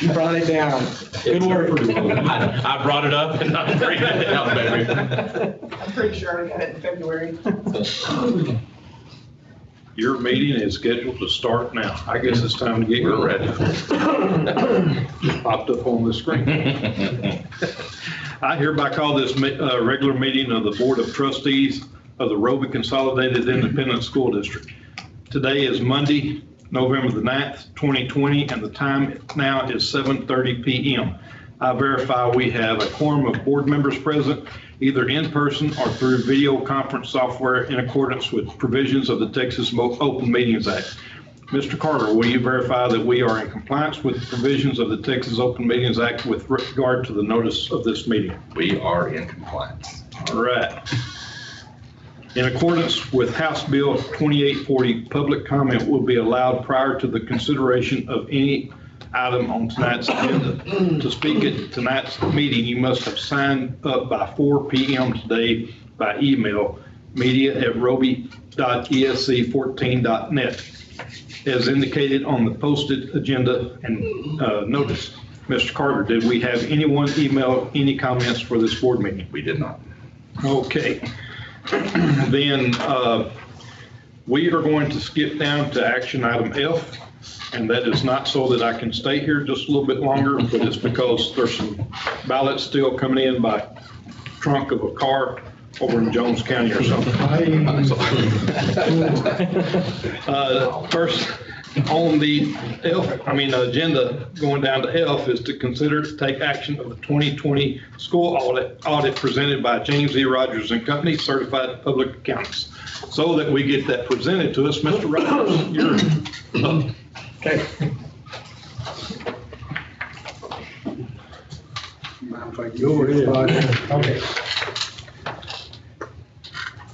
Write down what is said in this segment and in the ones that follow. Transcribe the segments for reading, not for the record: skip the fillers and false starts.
You brought it down. Good work. I brought it up and I'm bringing it down, baby. I'm pretty sure I got it in February. Your meeting is scheduled to start now. I guess it's time to get We're going. ready. Just popped up on the screen. I hereby call this regular meeting of the Board of Trustees of the Roby Consolidated Independent School District. Today is Monday, November the 9th, 2020, and the time now is 7:30 p.m. I verify we have a quorum of board members present, either in person or through video conference software in accordance with provisions of the Texas Open Meetings Act. Mr. Carter, will you verify that we are in compliance with the provisions of the Texas Open Meetings Act with regard to the notice of this meeting? We are in compliance. All right. In accordance with House Bill 2840, public comment will be allowed prior to the consideration of any item on tonight's agenda. To speak at tonight's meeting, you must have signed up by 4 p.m. today by email, media@roby.esc14.net, as indicated on the posted agenda and notice. Mr. Carter, did we have anyone email any comments for this board meeting? We did not. Okay. Then we are going to skip down to action item F, and that is not so that I can stay here just a little bit longer, but it's because there's some ballots still coming in by trunk of a car over in Jones County or something. First on the agenda going down to F is to consider to take action of the 2020 school audit presented by James E. Rogers and Company, Certified Public Accountants. So that we get that presented to us, Mr. Rogers, you're up. Okay. Go ahead. Okay.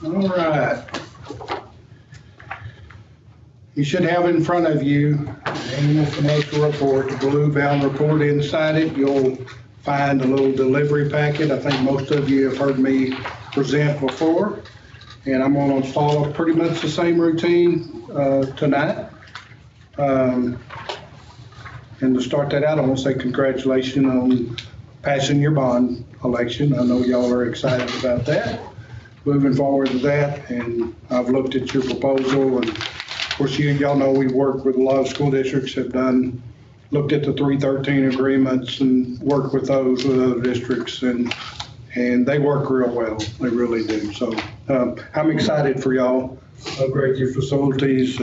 All right. You should have in front of you the annual financial report, the blue bound report. Inside it, you'll find a little delivery packet. I think most of you have heard me present before, and I'm going to follow pretty much the same routine tonight. And to start that out, I want to say congratulations on passing your bond election. I know y'all are excited about that. Moving forward to that, and I've looked at your proposal, and of course y'all know we work with a lot of school districts, have looked at the 313 agreements and worked with those with other districts, and they work real well. They really do. So I'm excited for y'all. Upgrade your facilities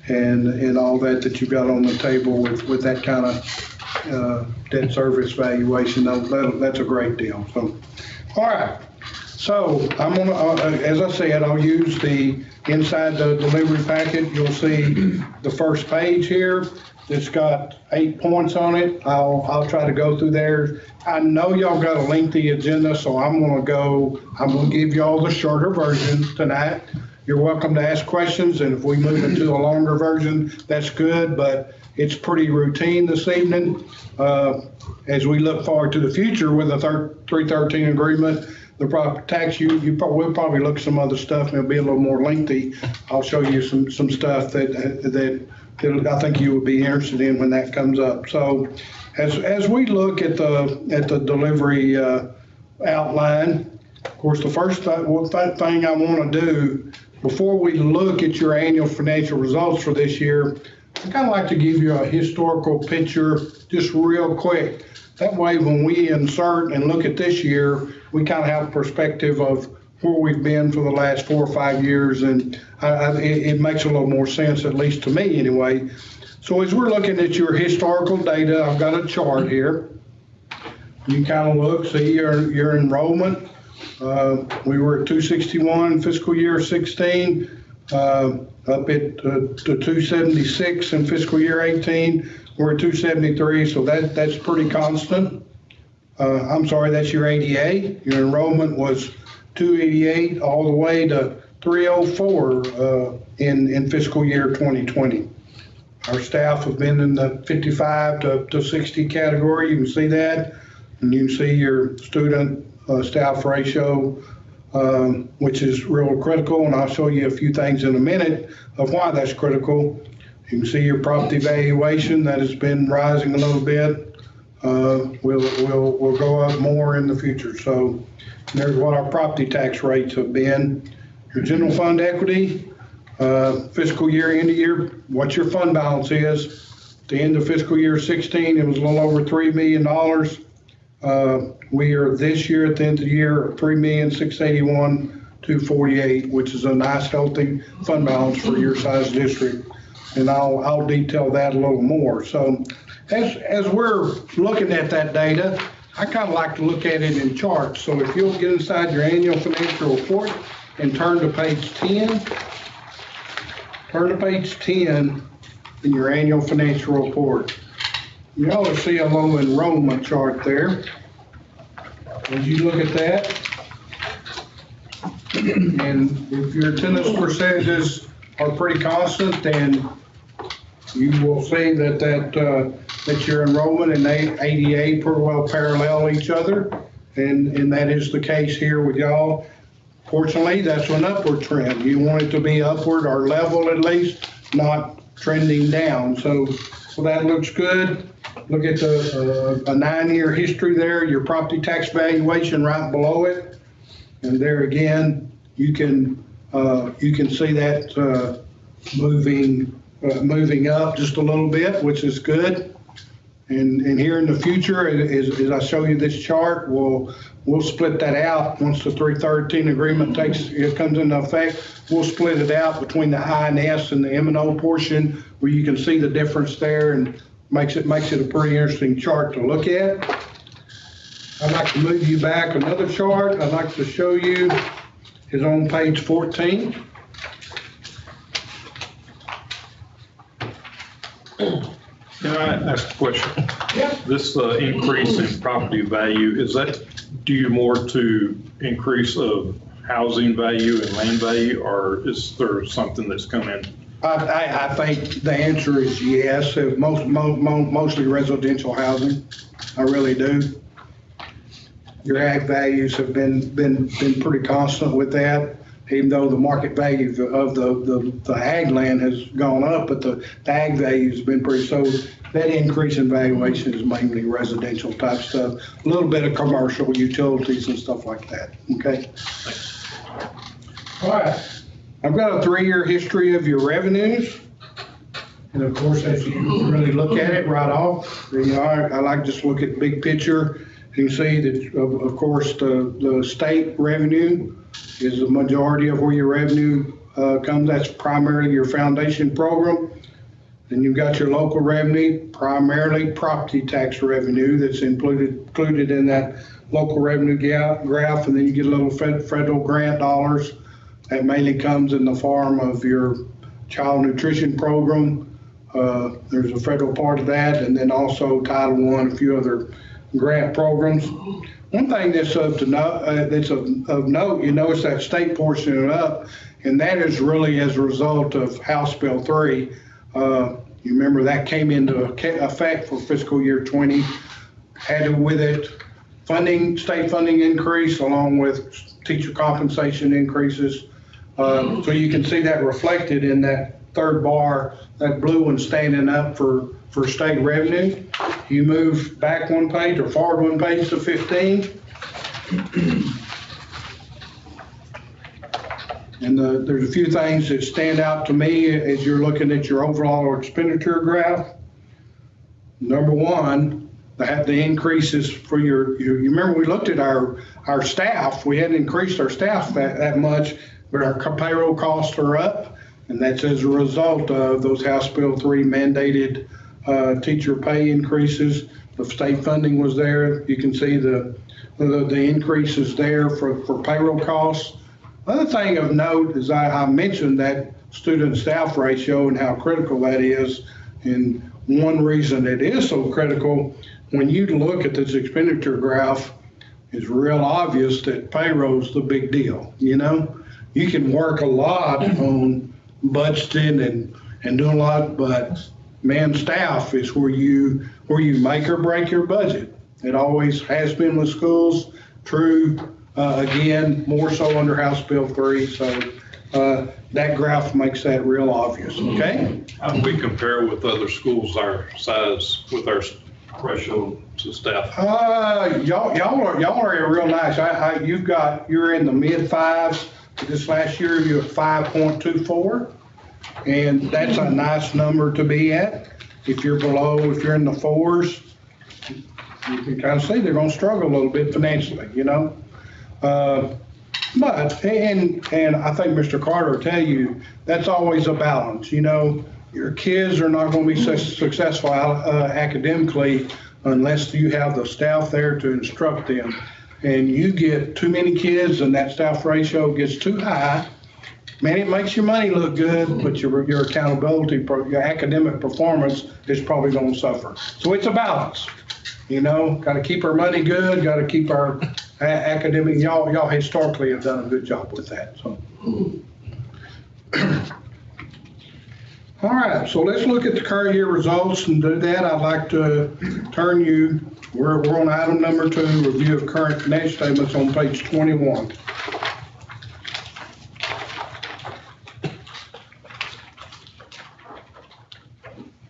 and all that you've got on the table with that kind of debt service valuation. That's a great deal. So, all right. So I'm gonna, as I said, I'll use inside the delivery packet. You'll see the first page here. It's got 8 points on it. I'll try to go through there. I know y'all got a lengthy agenda, so I'm gonna give y'all the shorter version tonight. You're welcome to ask questions, and if we move into a longer version, that's good, but it's pretty routine this evening. As we look forward to the future with the 313 agreement, the property tax, we'll probably look at some other stuff, and it'll be a little more lengthy. I'll show you some stuff that I think you would be interested in when that comes up. So as we look at the delivery outline, of course, the first thing I want to do before we look at your annual financial results for this year, I kind of like to give you a historical picture just real quick. That way, when we insert and look at this year, we kind of have a perspective of where we've been for the last 4 or 5 years, and it makes a little more sense, at least to me anyway. So as we're looking at your historical data, I've got a chart here. You can kind of look, see your enrollment. We were at 261 in fiscal year 16, up at 276 in fiscal year 18. We're at 273, so that's pretty constant. I'm sorry, that's your ADA. Your enrollment was 288 all the way to 304 in fiscal year 2020. Our staff have been in the 55 to 60 category. You can see that, and you can see your student staff ratio, which is real critical, and I'll show you a few things in a minute of why that's critical. You can see your property valuation that has been rising a little bit. Will go up more in the future. So there's what our property tax rates have been. Your general fund equity, fiscal year, end of year, what your fund balance is. At the end of fiscal year 16, it was a little over $3 million. We are this year at the end of the year at $3,681,248, which is a nice healthy fund balance for your size district. And I'll detail that a little more. So as we're looking at that data, I kind of like to look at it in charts. So if you'll get inside your annual financial report and turn to page 10, in your annual financial report. You ought to see a little enrollment chart there. As you look at that, and if your attendance percentages are pretty constant, then you will see that your enrollment and ADA pretty well parallel each other, and that is the case here with y'all. Fortunately, that's an upward trend. You want it to be upward or level at least, not trending down. So that looks good. Look at a 9-year history there, your property tax valuation right below it. And there again, you can see that moving up just a little bit, which is good. And here in the future, as I show you this chart, we'll split that out once the 313 agreement comes into effect. We'll split it out between the I&S and the M&O portion, where you can see the difference there, and makes it a pretty interesting chart to look at. I'd like to move you back another chart. I'd like to show you is on page 14. Can I ask a question? Yeah. This increase in property value, is that due more to increase of housing value and land value, or is there something that's come in? I think the answer is yes, mostly residential housing. I really do. Your ag values have been pretty constant with that, even though the market value of the ag land has gone up, but the ag value has been pretty, so that increase in valuation is mainly residential type stuff, a little bit of commercial utilities and stuff like that, okay? All right, I've got a 3-year history of your revenues. And of course, as you really look at it right off, I like to just look at big picture. You can see that, of course, the state revenue is the majority of where your revenue comes. That's primarily your foundation program. Then you've got your local revenue, primarily property tax revenue that's included in that local revenue graph. And then you get a little federal grant dollars that mainly comes in the form of your child nutrition program. There's a federal part of that, and then also Title I, a few other grant programs. One thing that's of note, you notice that state portion up, and that is really as a result of House Bill 3. You remember that came into effect for fiscal year 20, had with it state funding increase along with teacher compensation increases. So you can see that reflected in that third bar, that blue one standing up for state revenue. You move back one page or forward one page to 15. And there's a few things that stand out to me as you're looking at your overall expenditure graph. Number one, the increases for you remember we looked at our staff. We hadn't increased our staff that much, but our payroll costs are up. And that's as a result of those House Bill 3 mandated teacher pay increases. The state funding was there. You can see the increases there for payroll costs. Another thing of note is I mentioned that student staff ratio and how critical that is. And one reason it is so critical, when you look at this expenditure graph, it's real obvious that payroll's the big deal. You know, you can work a lot on budgeting and doing a lot, but man, staff is where you make or break your budget. It always has been with schools, true, again, more so under House Bill 3. So that graph makes that real obvious, okay? How do we compare with other schools our size with our ratio to staff? Y'all are real nice. You're in the mid fives. This last year, you're at 5.24. And that's a nice number to be at. If you're if you're in the fours, you can kind of see they're gonna struggle a little bit financially, you know? But, and I think Mr. Carter will tell you, that's always a balance, you know? Your kids are not gonna be successful academically unless you have the staff there to instruct them. And you get too many kids and that staff ratio gets too high, man, it makes your money look good, but your accountability, your academic performance is probably gonna suffer. So it's a balance, you know, gotta keep our money good, gotta keep our academic, y'all historically have done a good job with that, so. All right, so let's look at the current year results, and do that, I'd like to turn you, we're on item number 2, review of current financial statements on page 21.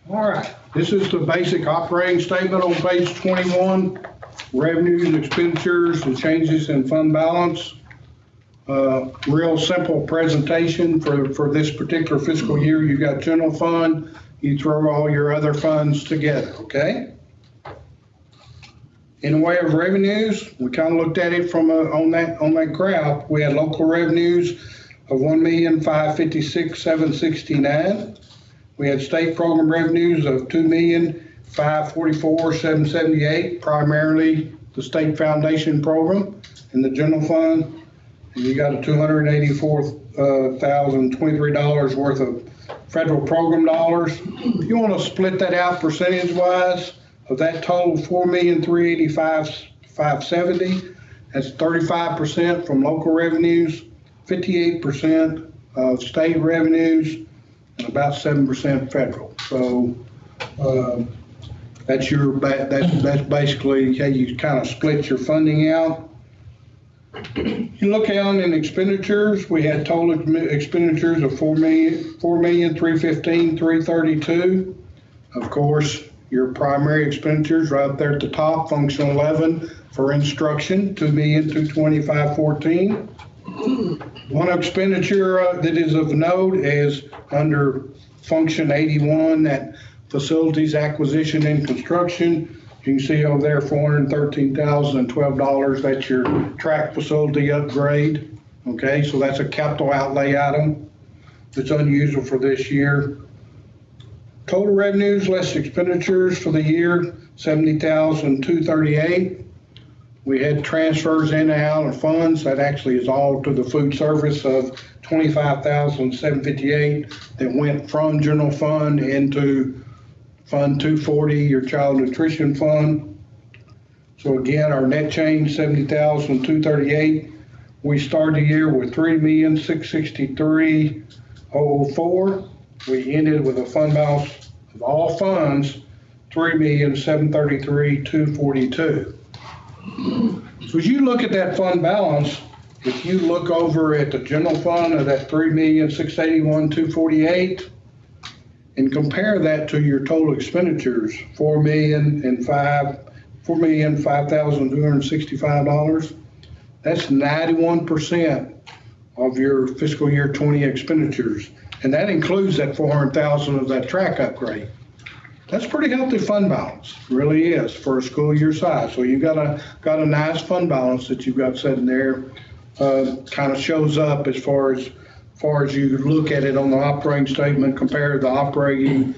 All right, this is the basic operating statement on page 21, revenues and expenditures and changes in fund balance. Real simple presentation for this particular fiscal year. You got general fund, you throw all your other funds together, okay? In the way of revenues, we kind of looked at it from on that graph. We had local revenues of $1,556,769. We had state program revenues of $2,544,778, primarily the state foundation program and the general fund. And you got a $284,023 worth of federal program dollars. If you want to split that out percentage-wise, of that total $4,385,570, that's 35% from local revenues, 58% of state revenues, and about 7% federal. So that's basically how you kind of split your funding out. You look down in expenditures, we had total expenditures of $4,315,332. Of course, your primary expenditures right up there at the top, function 11 for instruction, $2,225,14. One expenditure that is of note is under function 81, that facilities acquisition and construction. You can see over there $413,012. That's your track facility upgrade. Okay, so that's a capital outlay item that's unusual for this year. Total revenues less expenditures for the year, $70,238. We had transfers in and out of funds. That actually is all to the food service of $25,758 that went from general fund into Fund 240, your child nutrition fund. So again, our net change, $70,238. We started the year with $3,663,004. We ended with a fund balance of all funds, $3,733,242. So as you look at that fund balance, if you look over at the general fund of that $3,681,248 and compare that to your total expenditures, $4,005,265, that's 91% of your fiscal year 20 expenditures. And that includes that $400,000 of that track upgrade. That's pretty healthy fund balance, really is, for a school year size. So you've got a nice fund balance that you've got sitting there. Kind of shows up as far as you look at it on the operating statement, compare the operating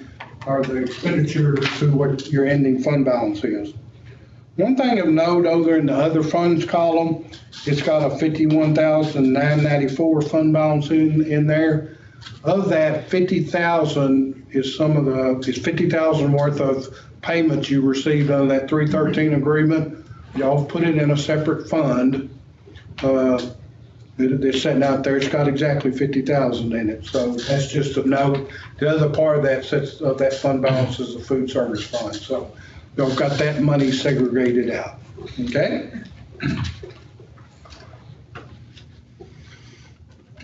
or the expenditure to what your ending fund balance is. One thing of note over in the other funds column, it's got a $51,994 fund balance in there. Of that, $50,000 is $50,000 worth of payments you received on that 313 agreement. Y'all put it in a separate fund. It's sitting out there. It's got exactly $50,000 in it. So that's just a note. The other part of that fund balance is the food service fund. So y'all got that money segregated out. Okay.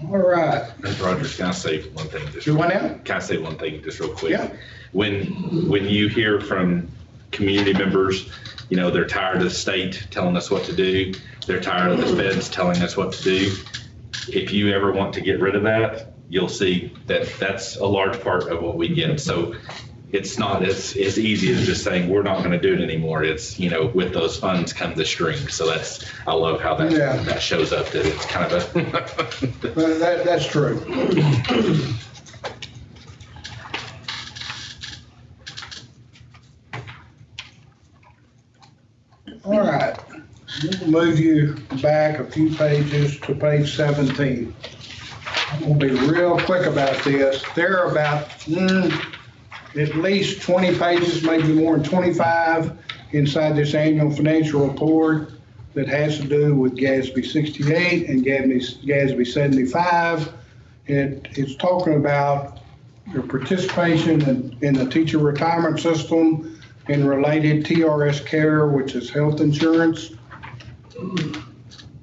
All right. Mr. Rogers, can I say one thing? Do what now? Can I say one thing just real quick? Yeah. When you hear from community members, you know, they're tired of the state telling us what to do, they're tired of the feds telling us what to do. If you ever want to get rid of that, you'll see that that's a large part of what we get. So it's not as easy as just saying, we're not going to do it anymore. It's, you know, with those funds come the strings. So I love how that shows up, that it's kind of a. Well, that's true. All right, we'll move you back a few pages to page 17. I'm gonna be real quick about this. There are about at least 20 pages, maybe more than 25, inside this annual financial report that has to do with GASB 68 and GASB 75. It's talking about your participation in the teacher retirement system and related TRS care, which is health insurance.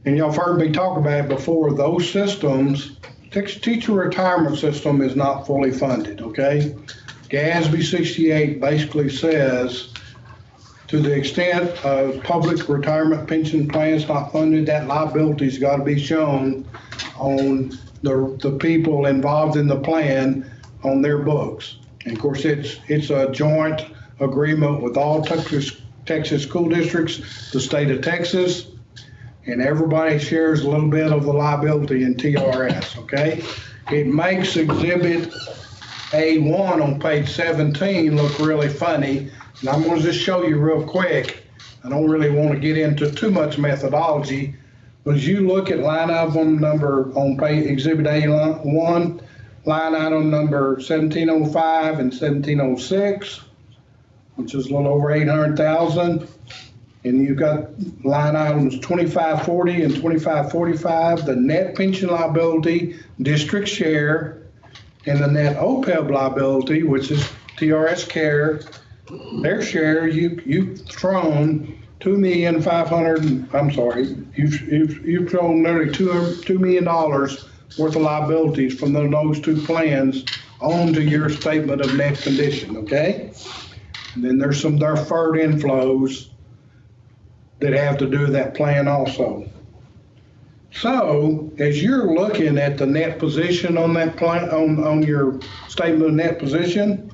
And y'all have heard me talk about it before. Those systems, teacher retirement system is not fully funded, okay? GASB 68 basically says, to the extent of public retirement pension plans not funded, that liability's got to be shown on the people involved in the plan on their books. And of course, it's a joint agreement with all Texas school districts, the state of Texas, and everybody shares a little bit of the liability in TRS, okay? It makes Exhibit A1 on page 17 look really funny, and I'm going to just show you real quick. I don't really want to get into too much methodology, but as you look at line item number on page Exhibit A1, line item number 1705 and 1706, which is a little over 800,000. And you've got line items 2540 and 2545, the net pension liability, district share, and the net OPEB liability, which is TRS care. Their share, you've thrown you've thrown nearly $2 million worth of liabilities from those two plans onto your statement of net condition, okay? And then there's some deferred inflows that have to do with that plan also. So as you're looking at the net position on that plan, on your statement of net position,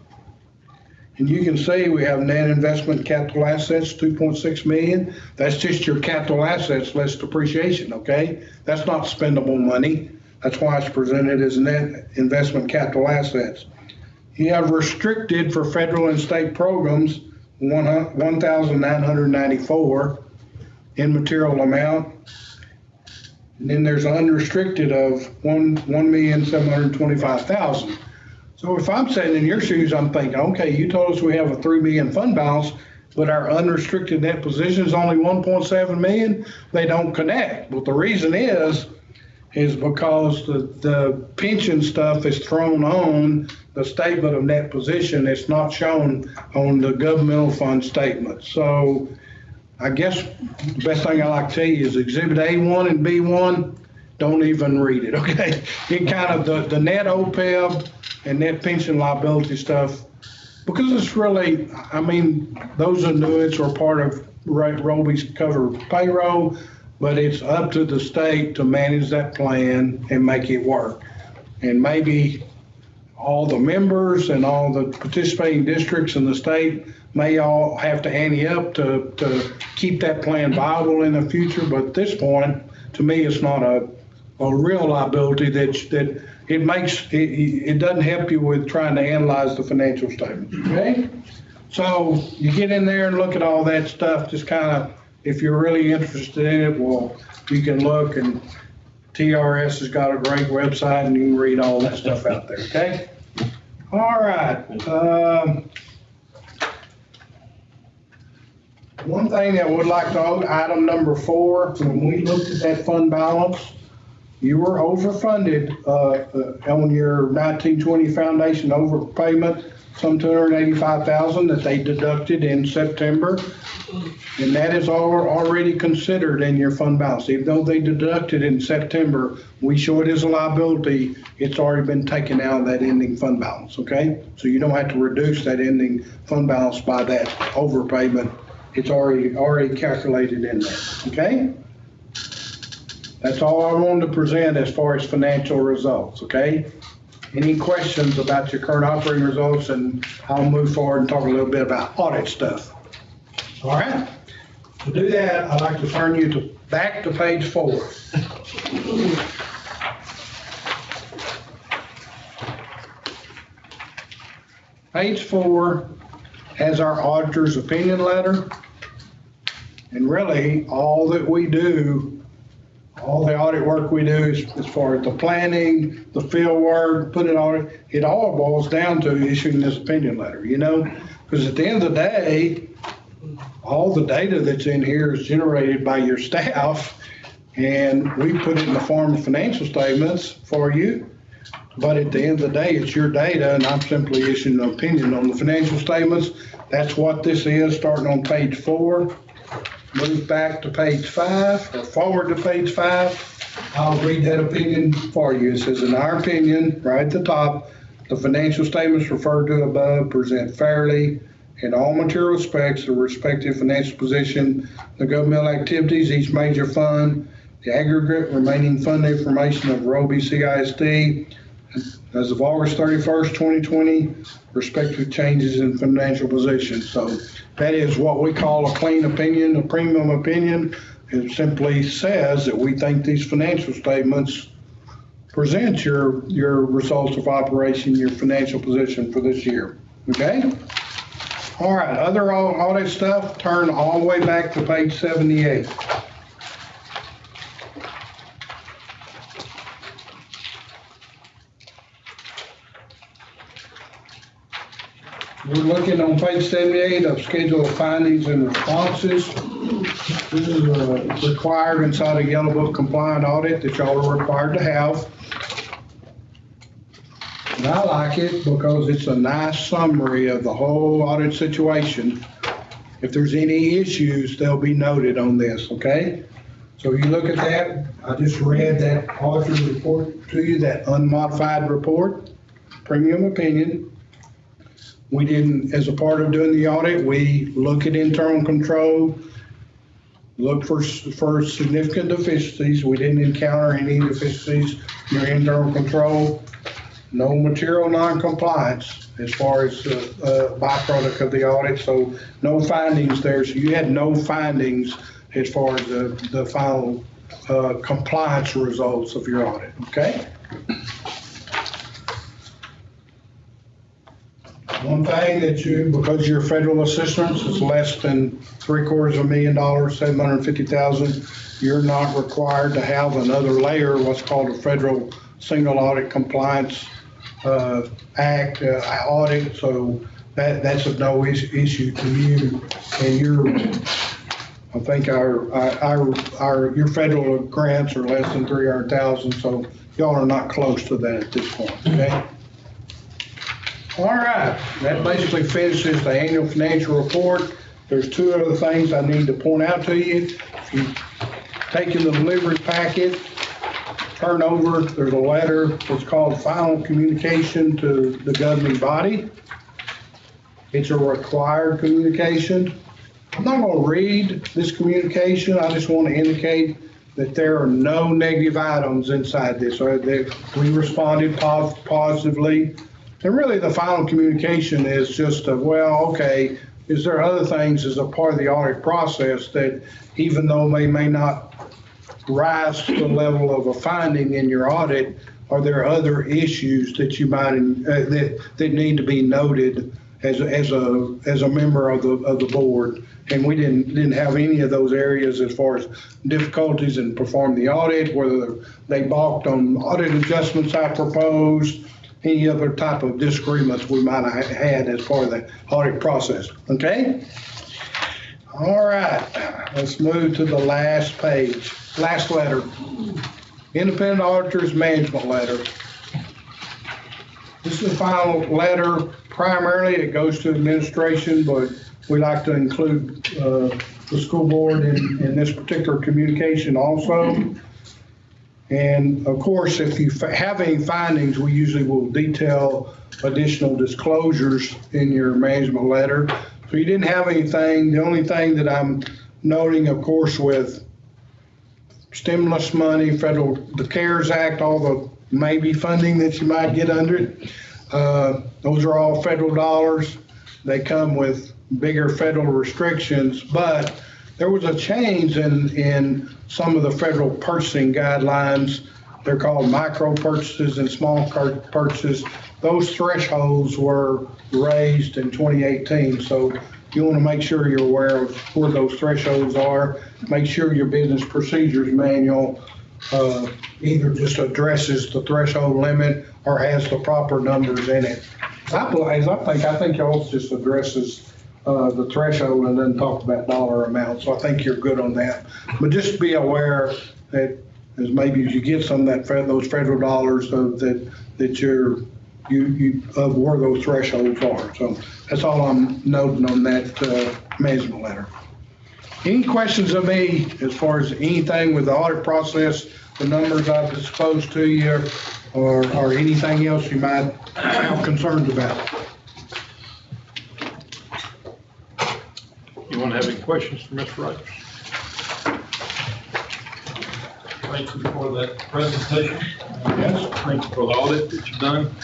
and you can see we have net investment capital assets, 2.6 million. That's just your capital assets less depreciation, okay? That's not spendable money. That's why it's presented as net investment capital assets. You have restricted for federal and state programs, 1,994 in material amount. And then there's unrestricted of 1,725,000. So if I'm sitting in your shoes, I'm thinking, okay, you told us we have a 3 million fund balance, but our unrestricted net position is only 1.7 million. They don't connect. But the reason is because the pension stuff is thrown on the statement of net position. It's not shown on the governmental fund statement. So I guess the best thing I like to tell you is Exhibit A1 and B1, don't even read it, okay? It kind of, the net OPEB and net pension liability stuff, because it's really, I mean, those annuities are part of Roby's covered payroll, but it's up to the state to manage that plan and make it work. And maybe all the members and all the participating districts in the state may all have to ante up to keep that plan viable in the future. But at this point, to me, it's not a real liability that it doesn't help you with trying to analyze the financial statements, okay? So you get in there and look at all that stuff, just kind of, if you're really interested in it, well, you can look, and TRS has got a great website and you can read all that stuff out there, okay? All right. One thing I would like to note, item number 4, when we looked at that fund balance, you were overfunded on your 1920 foundation overpayment, some $285,000 that they deducted in September. And that is already considered in your fund balance. Even though they deducted in September, we show it as a liability, it's already been taken out of that ending fund balance, okay? So you don't have to reduce that ending fund balance by that overpayment. It's already calculated in there, okay? That's all I wanted to present as far as financial results, okay? Any questions about your current operating results? And I'll move forward and talk a little bit about audit stuff. All right? To do that, I'd like to turn you back to page 4. Page 4 has our auditor's opinion letter. And really, all that we do, all the audit work we do is as far as the planning, the field work, it all boils down to issuing this opinion letter, you know? Because at the end of the day, all the data that's in here is generated by your staff, and we put it in the form of financial statements for you. But at the end of the day, it's your data, and I'm simply issuing an opinion on the financial statements. That's what this is, starting on page 4. Move back to page 5, or forward to page 5. I'll read that opinion for you. It says, in our opinion, right at the top, the financial statements referred to above present fairly in all material respects the respective financial position, the governmental activities, each major fund, the aggregate remaining fund information of Roby CISD as of August 31st, 2020, respective changes in financial position. So that is what we call a clean opinion, a premium opinion. It simply says that we think these financial statements present your results of operation, your financial position for this year. Okay? All right, other audit stuff, turn all the way back to page 78. We're looking on page 78 of schedule of findings and responses. This is required inside a Yellow Book compliant audit that y'all are required to have. And I like it because it's a nice summary of the whole audit situation. If there's any issues, they'll be noted on this, okay? So you look at that, I just read that auditor's report to you, that unmodified report, premium opinion. We didn't, as a part of doing the audit, we look at internal control, look for significant deficiencies. We didn't encounter any deficiencies in your internal control. No material non-compliance as far as byproduct of the audit, so no findings there. So you had no findings as far as the final compliance results of your audit, okay? One thing that because your federal assistance is less than $750,000, $750,000, you're not required to have another layer, what's called a federal single audit compliance act audit. So that's of no issue to you. And I think your federal grants are less than $300,000, so y'all are not close to that at this point, okay? All right, that basically finishes the annual financial report. There's 2 other things I need to point out to you. If you take in the delivery packet, turn over, there's a letter, it's called final communication to the governing body. It's a required communication. I'm not going to read this communication. I just want to indicate that there are no negative items inside this. We responded positively. And really the final communication is just okay, is there other things as a part of the audit process that even though they may not rise to the level of a finding in your audit, are there other issues that you might, that need to be noted as a member of the board? And we didn't have any of those areas as far as difficulties in performing the audit, whether they balked on audit adjustments I proposed, any other type of disagreements we might have had as part of the audit process, okay? All right, let's move to the last page, last letter. Independent Auditors Management Letter. This is the final letter. Primarily, it goes to administration, but we like to include the school board in this particular communication also. And of course, if you have any findings, we usually will detail additional disclosures in your management letter. So you didn't have anything. The only thing that I'm noting, of course, with stimulus money, the CARES Act, all the maybe funding that you might get under it, those are all federal dollars. They come with bigger federal restrictions, but there was a change in some of the federal purchasing guidelines. They're called micro purchases and small purchases. Those thresholds were raised in 2018. So you want to make sure you're aware of where those thresholds are. Make sure your business procedures manual either just addresses the threshold limit or has the proper numbers in it. I think yours just addresses the threshold and then talk about dollar amount. So I think you're good on that. But just be aware that as maybe as you get some of those federal dollars that you of where those thresholds are. So that's all I'm noting on that management letter. Any questions of me as far as anything with the audit process, the numbers I've disclosed to you, or anything else you might have concerns about? You want to have any questions for Mr. Rogers? Thank you for that presentation. Yes. Thank you for the audit that you've done.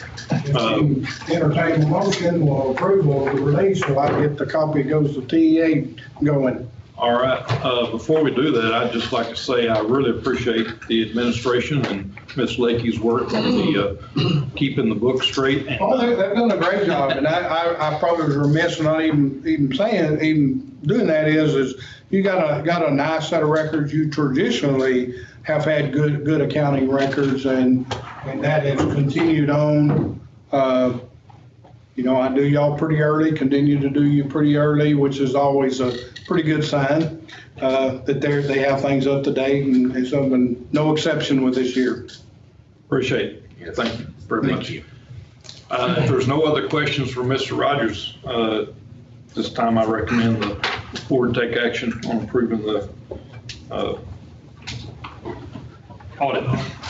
Entertain a motion or approval of the release so I get the copy, goes to TEA going. All right, before we do that, I'd just like to say I really appreciate the administration and Ms. Lakey's work on the keeping the book straight. Oh, they've done a great job, and I probably was remiss in not even doing that is you got a nice set of records. You traditionally have had good accounting records, and that has continued on. I do y'all pretty early, continue to do you pretty early, which is always a pretty good sign that they have things up to date, and something, no exception with this year. Appreciate it. Yes. Thank you very much. Thank you. If there's no other questions for Mr. Rogers, this time I recommend the board take action on approving the audit.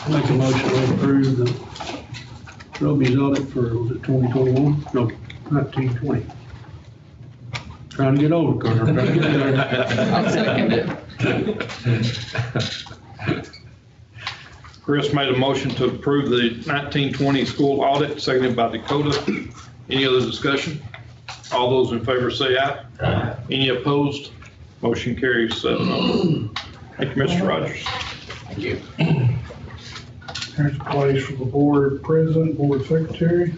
Make a motion to approve the Roby's audit for, was it 2021? No, 1920. Trying to get older, Carter. Trying to get there. I'll second it. Chris made a motion to approve the 1920 school audit, seconded by Dakota. Any other discussion? All those in favor say aye. Aye. Any opposed? Motion carries 7-0. Thank you, Mr. Rogers. Thank you. There's a place for the board president, board secretary.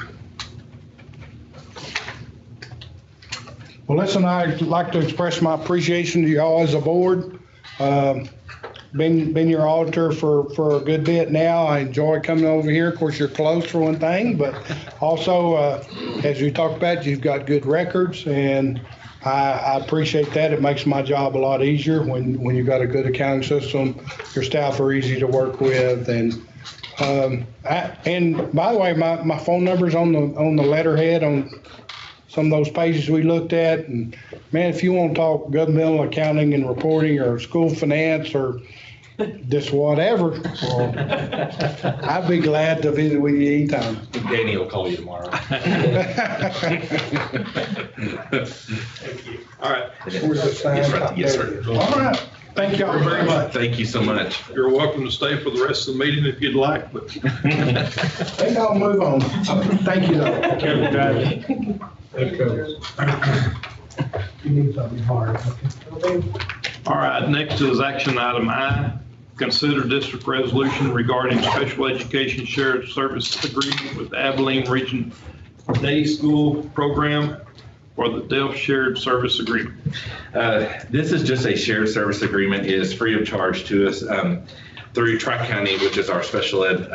Well, listen, I'd like to express my appreciation to y'all as a board. Been your auditor for a good bit now. I enjoy coming over here. Of course, you're close for one thing, but also, as we talked about, you've got good records, and I appreciate that. It makes my job a lot easier when you've got a good accounting system. Your staff are easy to work with, and by the way, my phone number's on the letterhead on some of those pages we looked at. And man, if you want to talk governmental accounting and reporting or school finance or just whatever, well, I'd be glad to visit with you anytime. Danny will call you tomorrow. All right. Where's the sign? Yes, sir. All right. Thank y'all very much. Thank you so much. You're welcome to stay for the rest of the meeting if you'd like, but. I think I'll move on. Thank you, though. You need something hard. All right, next is action item I. Consider district resolution regarding special education shared service agreement with Abilene Region Day School Program for the Delph Shared Service Agreement. This is just a shared service agreement. It is free of charge to us through Tri-County, which is our special ed,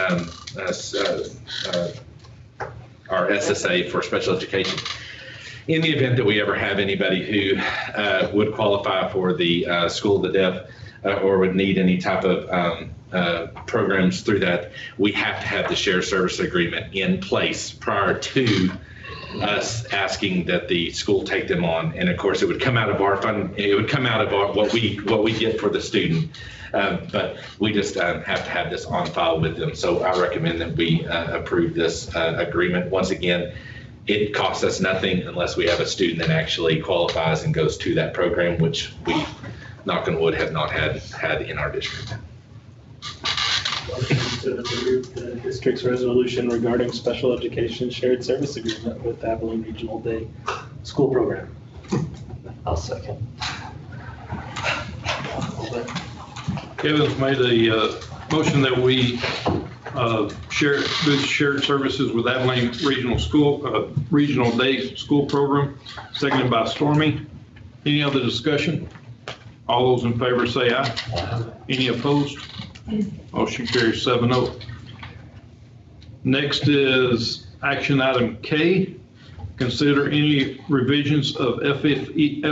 our SSA for special education. In the event that we ever have anybody who would qualify for the School of the Deaf, or would need any type of programs through that, we have to have the shared service agreement in place prior to us asking that the school take them on. And of course, it would come out of our fund, it would come out of what we get for the student. But we just have to have this on file with them. So I recommend that we approve this agreement. Once again, it costs us nothing unless we have a student that actually qualifies and goes to that program, which we, knock on wood, have not had in our district. Motion to approve the district's resolution regarding special education shared service agreement with Abilene Regional Day School Program. I'll second. Kevin's made a motion that we boost shared services with Abilene Regional Day School Program, seconded by Stormy. Any other discussion? All those in favor say aye. Any opposed? Motion carries 7-0. Next is action item K. Consider any revisions of FEE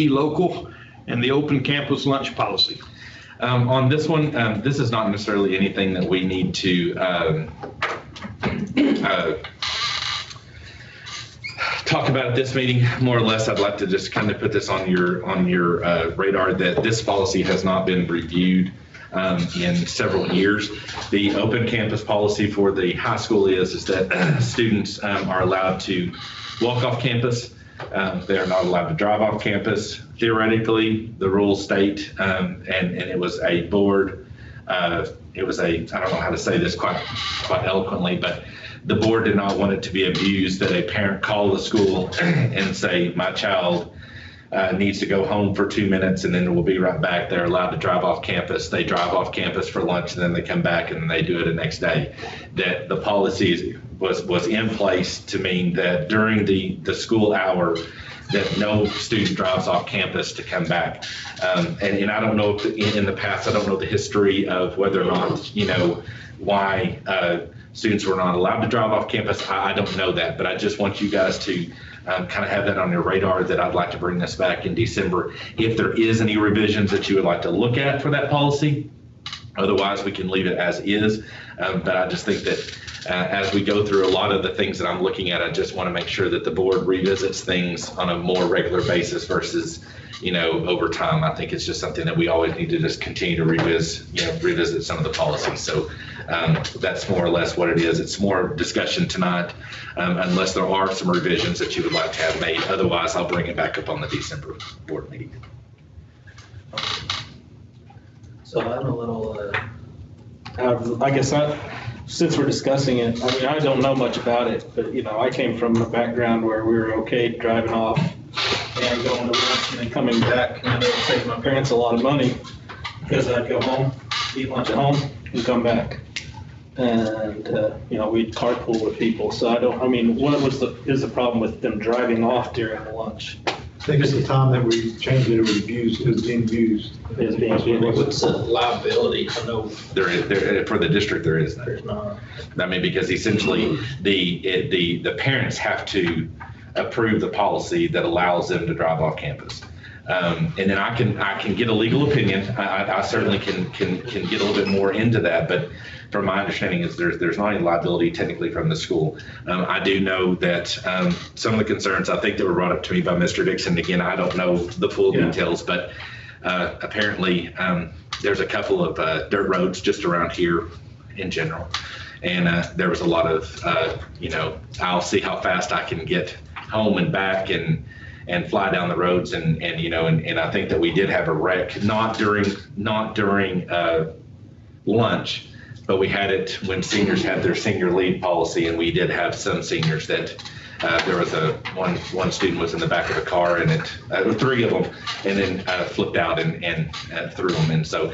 local and the open campus lunch policy. On this one, this is not necessarily anything that we need to talk about at this meeting. More or less, I'd like to just kind of put this on your radar that this policy has not been reviewed in several years. The open campus policy for the high school is that students are allowed to walk off campus. They are not allowed to drive off campus. Theoretically, the rules state, and it was a board, it was a, I don't know how to say this quite eloquently, but the board did not want it to be abused that a parent call the school and say, my child needs to go home for 2 minutes and then we'll be right back. They're allowed to drive off campus. They drive off campus for lunch and then they come back and then they do it the next day. That the policy was in place to mean that during the school hour that no student drives off campus to come back. And I don't know if in the past, I don't know the history of whether or not, why students were not allowed to drive off campus. I don't know that, but I just want you guys to kind of have that on your radar that I'd like to bring this back in December. If there is any revisions that you would like to look at for that policy, otherwise we can leave it as is. But I just think that as we go through a lot of the things that I'm looking at, I just want to make sure that the board revisits things on a more regular basis versus, over time. I think it's just something that we always need to just continue to revisit some of the policies. So that's more or less what it is. It's more discussion tonight, unless there are some revisions that you would like to have made. Otherwise, I'll bring it back up on the December board meeting. So I'm a little, since we're discussing it, I don't know much about it, but, I came from a background where we were okay driving off and going to lunch and then coming back, and it would save my parents a lot of money because I'd go home, eat lunch at home, and come back. And, we'd carpool with people. So what is the problem with them driving off during the lunch? I think it's the time that we changed it, it was being used. Is being used. What's the liability? I know There for the district, there is none. There's not. I mean, because essentially the parents have to approve the policy that allows them to drive off campus. And then I can get a legal opinion. I certainly can get a little bit more into that, but from my understanding is there's not any liability technically from the school. I do know that some of the concerns I think that were brought up to me by Mr. Dixon, again, I don't know the full details, but apparently there's a couple of dirt roads just around here in general. And there was a lot of, I'll see how fast I can get home and back and fly down the roads and I think that we did have a wreck, not during lunch, but we had it when seniors had their senior leave policy, and we did have some seniors that there was one student was in the back of a car and it three of them, and then flipped out and threw them. And so,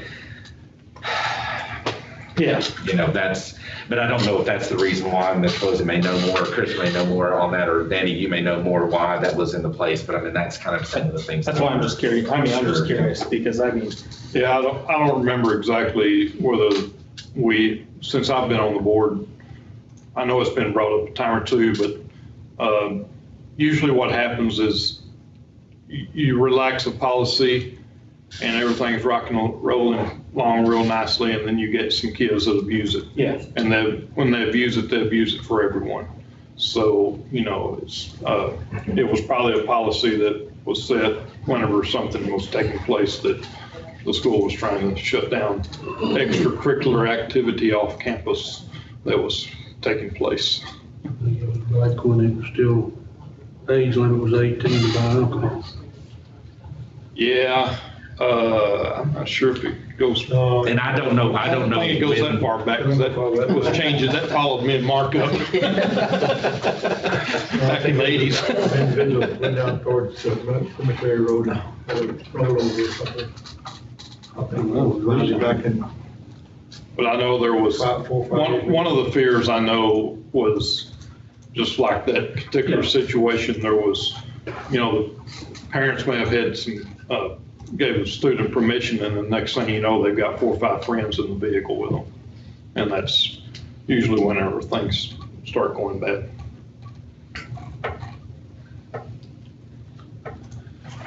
but I don't know if that's the reason why. Ms. Posey may know more, Chris may know more on that, or Danny, you may know more why that was in the place. But that's kind of some of the things. That's why I'm just curious. I'm just curious because Yeah, I don't remember exactly whether since I've been on the board, I know it's been brought up a time or two, but usually what happens is you relax a policy and everything's rocking and rolling along real nicely, and then you get some kids that abuse it. Yeah. And when they abuse it for everyone. So, it was probably a policy that was set whenever something was taking place that the school was trying to shut down extracurricular activity off campus that was taking place. Like when it was still, age limit was 18 to buy alcohol. Yeah, I'm not sure if it goes. And I don't know. I don't think it goes that far back, because that was changes, that followed me and Mark up. Back in the 80s. Individual went down towards Cemetery Road, roll over or something. I think that was back in But I know there was, one of the fears I know was, just like that particular situation, there was, the parents may have had some, gave the student permission, and the next thing you know, they've got 4 or 5 friends in the vehicle with them. And that's usually whenever things start going bad.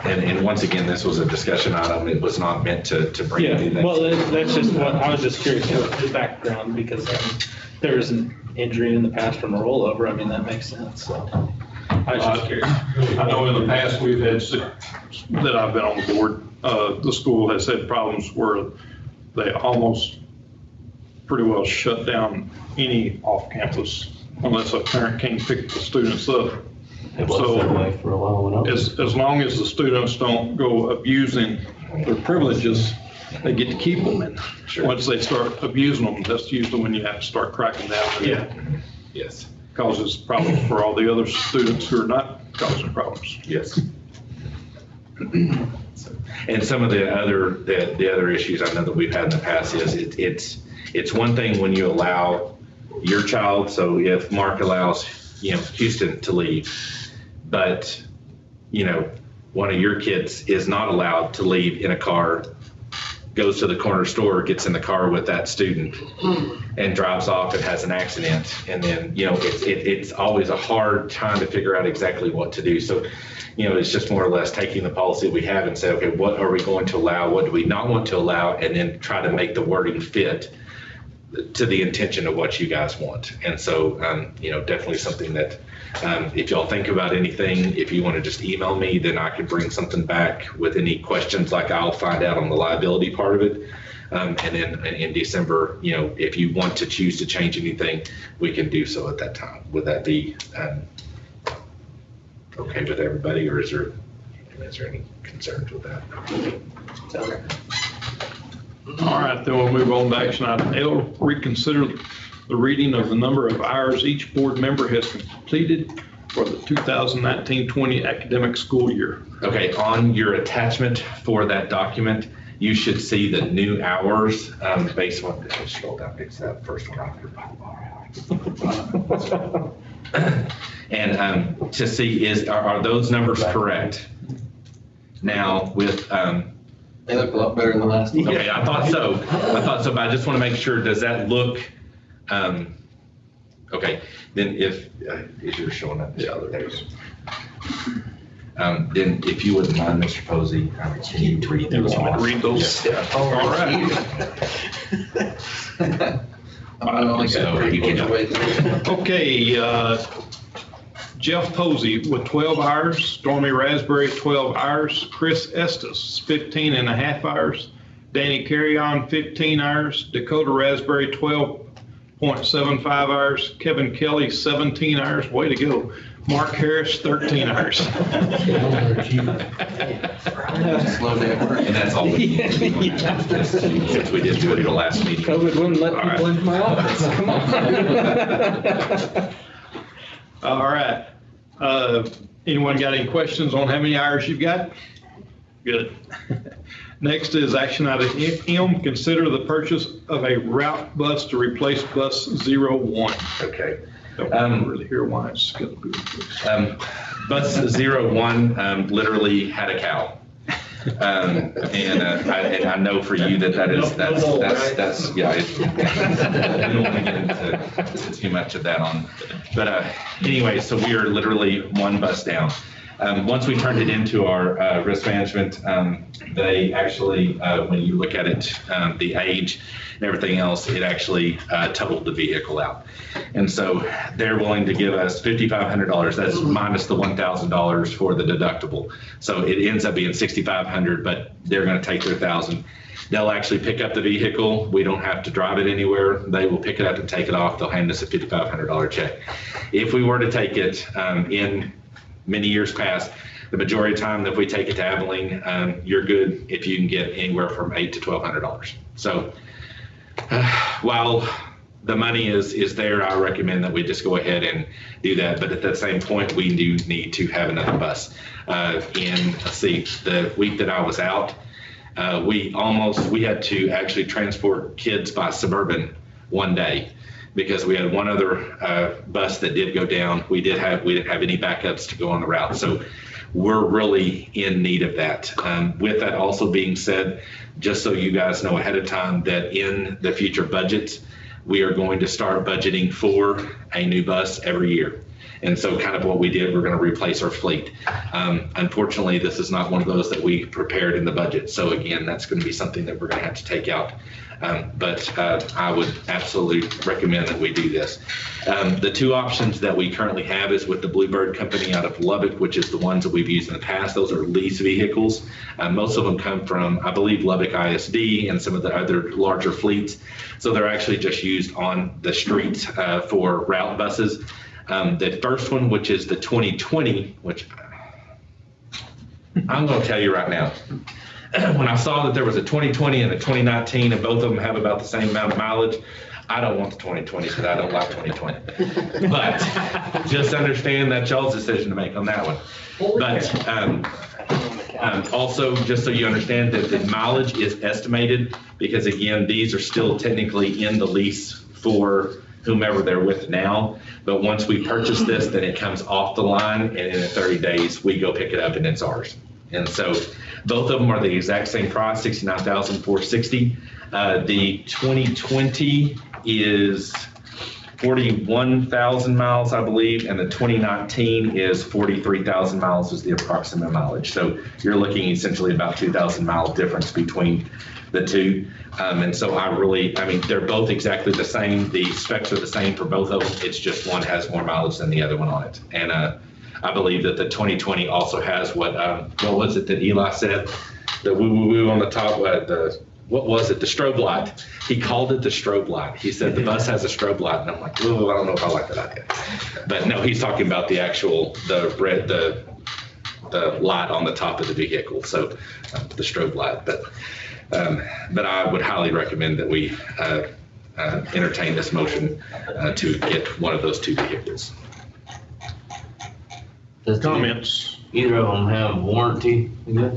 And once again, this was a discussion item. It was not meant to bring Yeah, anything. well, that's just what, I was just curious what the background, because there was an injury in the past from a rollover. I mean, that makes sense, so. I was just curious. I know in the past, we've had, that I've been on the board, the school has had problems where they almost pretty well shut down any off-campus unless a parent can't pick the students up. It was that way for a while. As long as the students don't go abusing their privileges, they get to keep them. And once they start abusing them, that's usually when you have to start cracking down. Yeah. Yes. Causes problems for all the other students who are not causing problems. Yes. And some of the other issues I know that we've had in the past is it's one thing when you allow your child. So if Mark allows, Houston to leave, but, one of your kids is not allowed to leave in a car, goes to the corner store, gets in the car with that student and drives off and has an accident. And then, it's always a hard time to figure out exactly what to do. So, it's just more or less taking the policy we have and say, okay, what are we going to allow? What do we not want to allow? And then try to make the wording fit to the intention of what you guys want. And so, definitely something that, if y'all think about anything, if you want to just email me, then I can bring something back with any questions, like I'll find out on the liability part of it. And then in December, if you want to choose to change anything, we can do so at that time. Would that be okay with everybody, or is there any concerns with that? All right, then we'll move on to action item L, reconsider the reading of the number of hours each board member has completed for the 2019-20 academic school year. Okay, on your attachment for that document, you should see the new hours based on, scroll down, fix that first one off. And to see are those numbers correct? Now with, They look a lot better than the last one. okay, I thought so, but I just want to make sure, does that look, okay, then if you're showing up, yeah, there it is. Then if you wouldn't mind, Mr. Posey, can you read those? Read those? Yeah. All right. Okay, Jeff Posey with 12 hours, Stormy Raspberry 12 hours, Chris Estes 15 and a half hours, Danny Carrion 15 hours, Dakota Raspberry 12.75 hours, Kevin Kelly 17 hours, way to go, Mark Harris 13 hours. Slow day at work. And that's all we need. Since we did 20 the last meeting. COVID wouldn't let people into my office. Come on. All right. Anyone got any questions on how many hours you've got? Good. Next is action item M, consider the purchase of a route bus to replace bus 01. Okay. Don't really hear why it's going to be. Bus 01 literally had a cow. And I know for you that's yeah. I don't want to get into too much of that on, but anyway, so we are literally one bus down. Once we turned it into our risk management, they actually, when you look at it, the age and everything else, it actually totaled the vehicle out. And so they're willing to give us $5,500. That's minus the $1,000 for the deductible. So it ends up being $6,500, but they're going to take their $1,000. They'll actually pick up the vehicle. We don't have to drive it anywhere. They will pick it up and take it off. They'll hand us a $5,500 check. If we were to take it in many years past, the majority of the time that if we take it to Abilene, you're good if you can get anywhere from $800 to $1,200. So while the money is there, I recommend that we just go ahead and do that. But at that same point, we do need to have another bus. Let's see, the week that I was out, we had to actually transport kids by Suburban one day because we had one other bus that did go down. We didn't have any backups to go on the route. So we're really in need of that. With that also being said, just so you guys know ahead of time that in the future budgets, we are going to start budgeting for a new bus every year. And so kind of what we did, we're going to replace our fleet. Unfortunately, this is not one of those that we prepared in the budget. So again, that's going to be something that we're going to have to take out. But I would absolutely recommend that we do this. The two options that we currently have is with the Bluebird company out of Lubbock, which is the ones that we've used in the past. Those are lease vehicles. Most of them come from, I believe, Lubbock ISD and some of the other larger fleets. So they're actually just used on the streets for route buses. The first one, which is the 2020, which I'm going to tell you right now, when I saw that there was a 2020 and a 2019 and both of them have about the same amount of mileage, I don't want the 2020 because I don't like 2020. But just understand that's y'all's decision to make on that one. But also, just so you understand that the mileage is estimated because, again, these are still technically in the lease for whomever they're with now. But once we purchase this, then it comes off the line, and in 30 days, we go pick it up and it's ours. And so both of them are the exact same price, $69,460. The 2020 is 41,000 miles, I believe, and the 2019 is 43,000 miles is the approximate mileage. So you're looking essentially about 2,000 mile difference between the two. And so they're both exactly the same. The specs are the same for both of them. It's just one has more mileage than the other one on it. And I believe that the 2020 also has what was it that Eli said? The woo-woo-woo on the top, what was it? The strobe light. He called it the strobe light. He said the bus has a strobe light. And I'm like, ooh, I don't know if I like that idea. But no, he's talking about the actual, the light on the top of the vehicle. So the strobe light. But I would highly recommend that we entertain this motion to get one of those two vehicles. Comments? Either of them have warranty? No,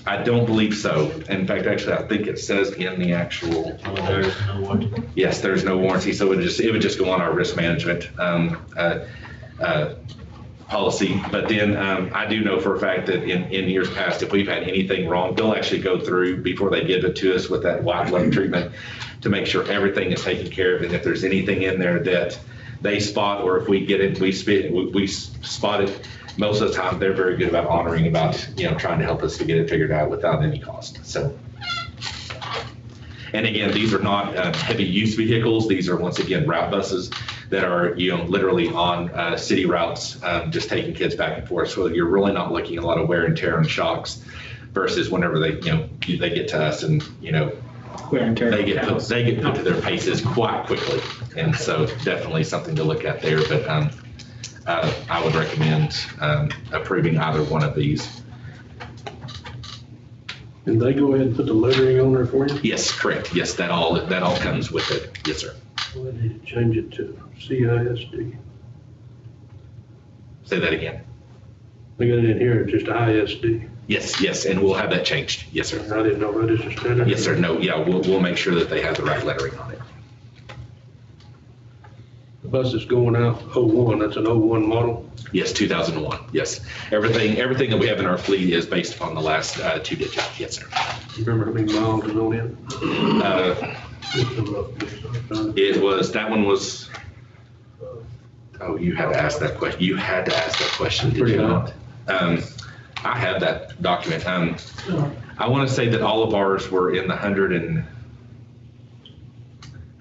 I don't believe so. In fact, actually, I think it says in the actual. There's no warranty. Yes, there's no warranty, so it would just go on our risk management policy. But then I do know for a fact that in years past, if we've had anything wrong, they'll actually go through before they give it to us with that white glove treatment to make sure everything is taken care of. And if there's anything in there that they spot, or if we get it, we spot it, most of the time they're very good about honoring about, trying to help us to get it figured out without any cost. So, and again, these are not heavy use vehicles. These are, once again, route buses that are, literally on city routes, just taking kids back and forth. So you're really not looking at a lot of wear and tear and shocks versus whenever they get to us and, Wear and tear. they get put to their paces quite quickly. And so definitely something to look at there. But I would recommend approving either one of these. And they go ahead and put the lettering on there for you? Yes, correct. Yes, that all comes with it. Yes, sir. Well, I need to change it to CISD. Say that again. I got it in here, it's just ISD. Yes, and we'll have that changed. Yes, sir. I didn't know that is a standard. Yes, sir. No, yeah, we'll make sure that they have the right lettering on it. The bus is going out 01, that's an 01 model? Yes, 2001. Yes. Everything that we have in our fleet is based upon the last two digits. Yes, sir. You remember how many miles is on it? That one was Oh, you had to ask that question. You had to ask that question, did you not? I have that document. I want to say that all of ours were in the 100 and,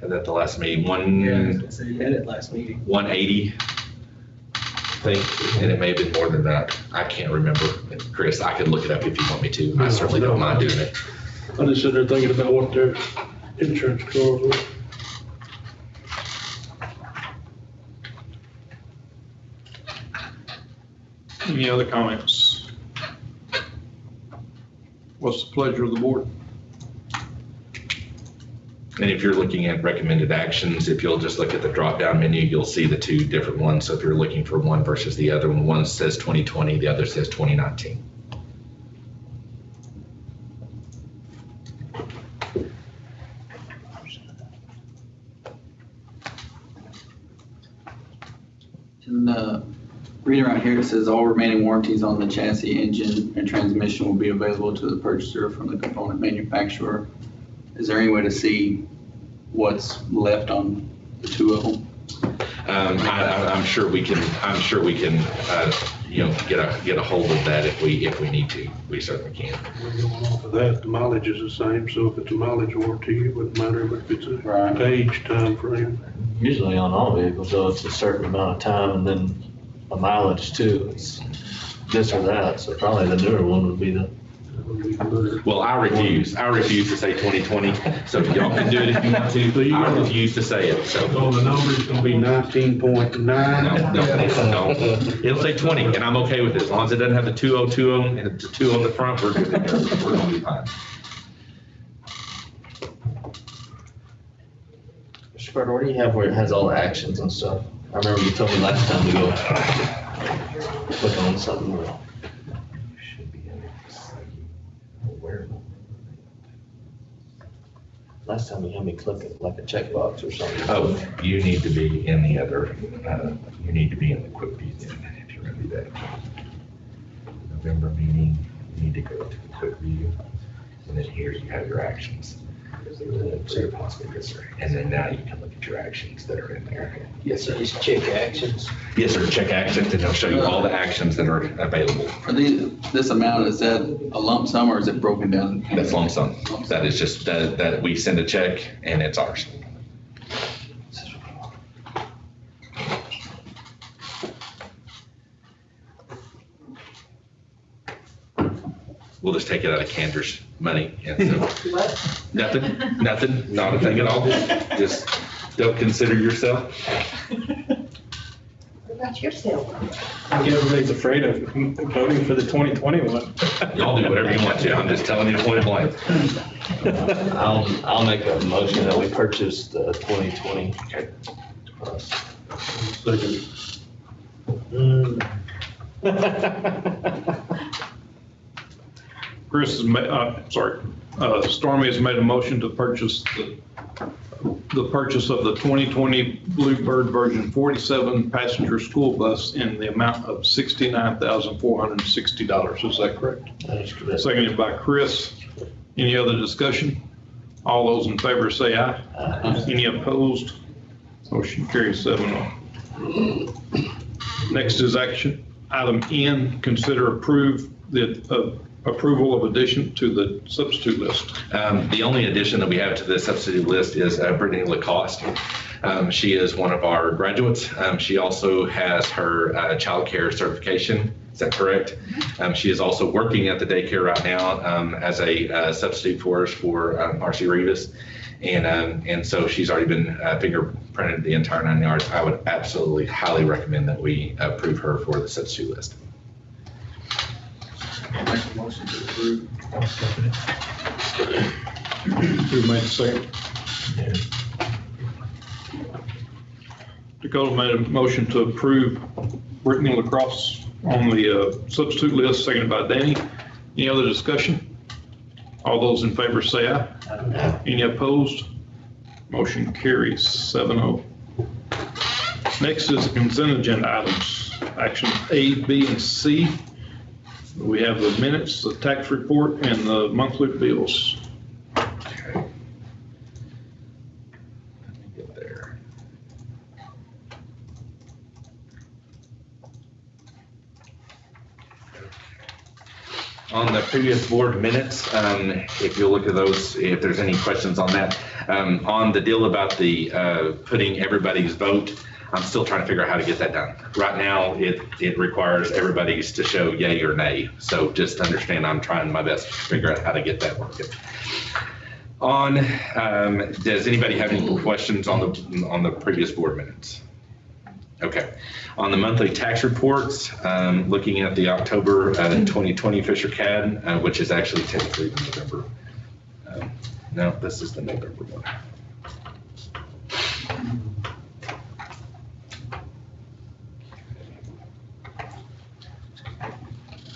at the last meeting, So you had it last meeting. 180, I think, and it may have been more than that. I can't remember. Chris, I can look it up if you want me to. I certainly don't mind doing it. I just sit there thinking about what their insurance costs were. Any other comments? What's the pleasure of the board? And if you're looking at recommended actions, if you'll just look at the drop-down menu, you'll see the two different ones. So if you're looking for one versus the other one says 2020, the other says 2019. Reading right here, it says all remaining warranties on the chassis, engine, and transmission will be available to the purchaser from the component manufacturer. Is there any way to see what's left on the two of them? I'm sure we can, get a hold of that if we need to. We certainly can. Going off of that, the mileage is the same, so if it's a mileage warranty, it wouldn't matter, but if it's a age time frame. Usually on all vehicles, though, it's a certain amount of time and then a mileage too. It's this or that, so probably the newer one would be the. Well, I refuse to say 2020, so y'all can do it if you want to. I refuse to say it, so. So the number's gonna be 19.9. No, it'll say 20, and I'm okay with it, as long as it doesn't have the 2020 and the 2 on the front, we're good to go. We're gonna be fine. Mr. Carter, what do you have where it has all the actions and stuff? I remember you told me last time to go click on something. Last time you had me click it like a checkbox or something. Oh, you need to be in the other, you need to be in the quick view then, if you're gonna do that. November meeting, you need to go to the quick view, and then here you have your actions. Yes, sir. And then now you can look at your actions that are in there. Yes, sir. Just check actions. Yes, sir, check actions, and it'll show you all the actions that are available. For this amount, is that a lump sum or is it broken down? That's lump sum. That is just, that we send a check and it's ours. We'll just take it out of Cantor's money, and so, nothing, not a thing at all. Just don't consider yourself. What about yourself? Everybody's afraid of voting for the 2021. Y'all do whatever you want to, I'm just telling you point blank. I'll make a motion that we purchase the 2020. Okay. Chris has Stormy has made a motion to purchase the purchase of the 2020 Bluebird version 47 passenger school bus in the amount of $69,460. Is that correct? That is correct. Seconded by Chris. Any other discussion? All those in favor say aye. Aye. Any opposed? Motion carries 7-0. Next is action item N, consider approval of addition to the substitute list. The only addition that we have to the substitute list is Brittany Lacoste. She is one of our graduates. She also has her child care certification. Is that correct? She is also working at the daycare right now as a substitute for us for RC Rivas. And so she's already been fingerprinted the entire 9 yards. I would absolutely highly recommend that we approve her for the substitute list. I'll make a motion to approve. Who made the second? Dakota made a motion to approve Brittany Lacrosse on the substitute list, seconded by Danny. Any other discussion? All those in favor say aye. Aye. Any opposed? Motion carries 7-0. Next is the consent agenda items. Action A, B, and C. We have the minutes, the tax report, and the monthly bills. Okay. Let me get there. On the previous board minutes, if you'll look at those, if there's any questions on that, on the deal about the putting everybody's vote, I'm still trying to figure out how to get that done. Right now, it requires everybody's to show yay or nay. So just understand I'm trying my best to figure out how to get that working. Does anybody have any questions on the previous board minutes? Okay. On the monthly tax reports, looking at the October 2020 Fisher CAD, which is actually technically the November. No, this is the November one.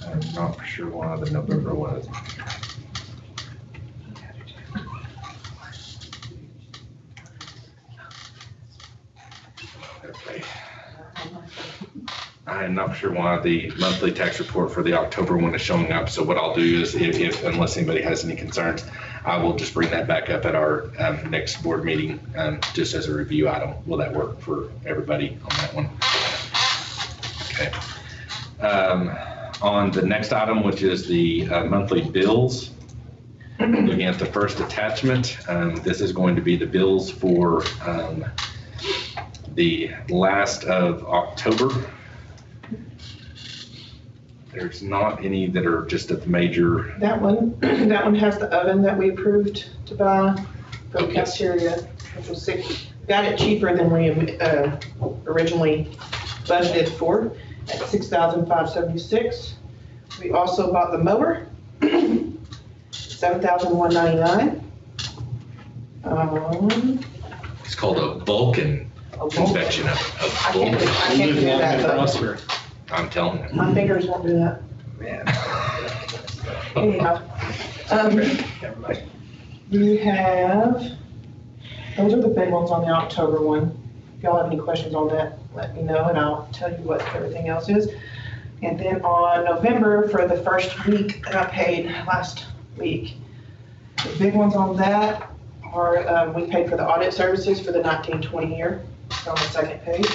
I'm not sure why the November one is. Okay. I am not sure why the monthly tax report for the October one is showing up. So what I'll do is, unless anybody has any concerns, I will just bring that back up at our next board meeting, just as a review item. Will that work for everybody on that one? Okay. On the next item, which is the monthly bills, looking at the first attachment, this is going to be the bills for the last of October. There's not any that are just at the major. That one has the oven that we approved to buy for the cafeteria, which was got it cheaper than we originally budgeted for at $6,576. We also bought the mower, $7,199. It's called a Vulcan convection of I can't do that though. I'm telling you. My fingers won't do that. Anyhow, we have, those are the big ones on the October one. If y'all have any questions on that, let me know and I'll tell you what everything else is. And then on November, for the first week that I paid last week, the big ones on that are, we paid for the audit services for the 1920 year. It's on the second page.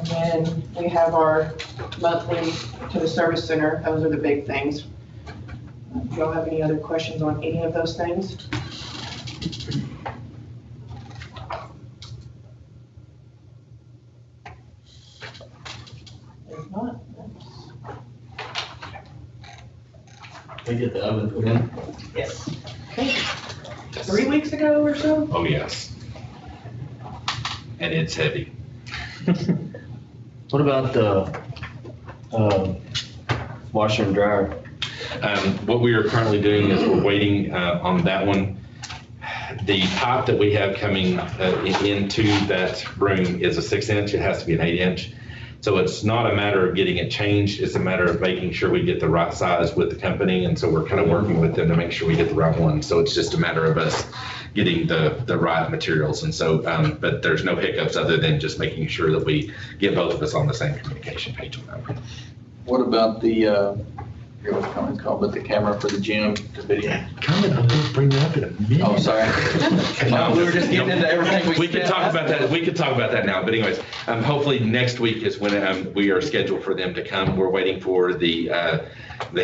And then we have our monthly to the service center. Those are the big things. Do y'all have any other questions on any of those things? If not, We get the oven put in. yes. Okay. 3 weeks ago or so? Oh, yes. And it's heavy. What about the washer and dryer? What we are currently doing is we're waiting on that one. The pipe that we have coming into that room is a 6-inch. It has to be an 8-inch. So it's not a matter of getting it changed. It's a matter of making sure we get the right size with the company. And so we're kind of working with them to make sure we get the right one. So it's just a matter of us getting the right materials. And so, but there's no hiccups other than just making sure that we get both of us on the same communication page on that one. What about the, I forget what the company's called, but the camera for the gym, the video? Comment, I'm going to bring that up in a minute. Oh, sorry. No, We were just getting into everything We could talk about that. We could talk about that now. But anyways, hopefully next week is when we are scheduled for them to come. We're waiting for the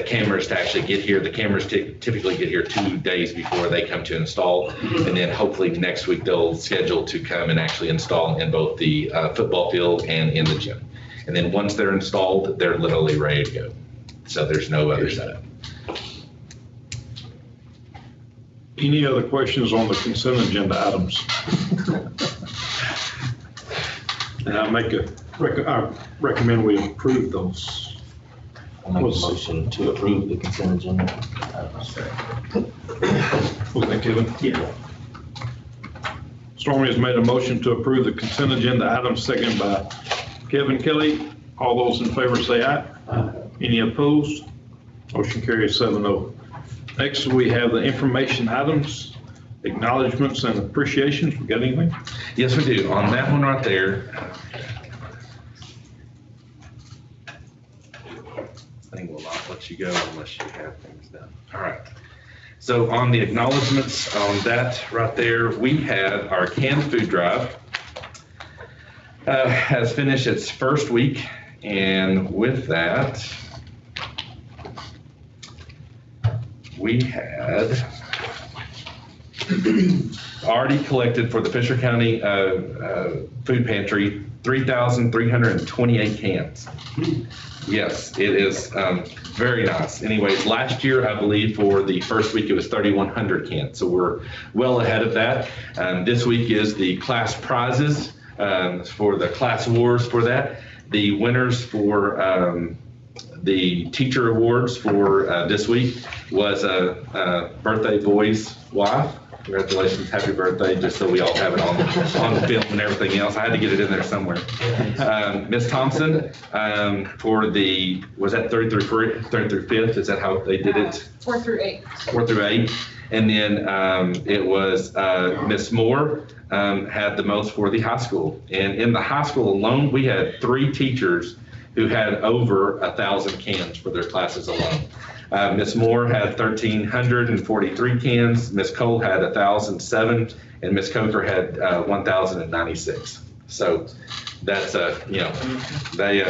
cameras to actually get here. The cameras typically get here 2 days before they come to install. And then hopefully next week they'll schedule to come and actually install in both the football field and in the gym. And then once they're installed, they're literally ready to go. So there's no other setup. Any other questions on the consent agenda items? And I recommend we approve those. I'll make a motion to approve the consent agenda. Was that Kevin? Yeah. Stormy has made a motion to approve the consent agenda items, seconded by Kevin Kelly. All those in favor say aye. Aye. Any opposed? Motion carries 7-0. Next, we have the information items, acknowledgements and appreciations. We got anything? Yes, we do. On that one right there. Thing will not let you go unless you have things done. All right. So on the acknowledgements on that right there, we had our canned food drive has finished its first week. And with that, we had already collected for the Fisher County Food Pantry 3,328 cans. Yes, it is very nice. Anyways, last year, I believe for the first week, it was 3,100 cans. So we're well ahead of that. This week is the class prizes for the class awards for that. The winners for the teacher awards for this week was a birthday boy's wife. Congratulations, happy birthday, just so we all have it on the film and everything else. I had to get it in there somewhere. Miss Thompson, for the, was that third through fifth? Is that how they did it? 4 through 8. 4 through 8. And then it was Miss Moore had the most for the high school. And in the high school alone, we had 3 teachers who had over 1,000 cans for their classes alone. Ms. Moore had 1,343 cans, Ms. Cole had 1,007, and Ms. Coker had 1,096. So that's, you know, they,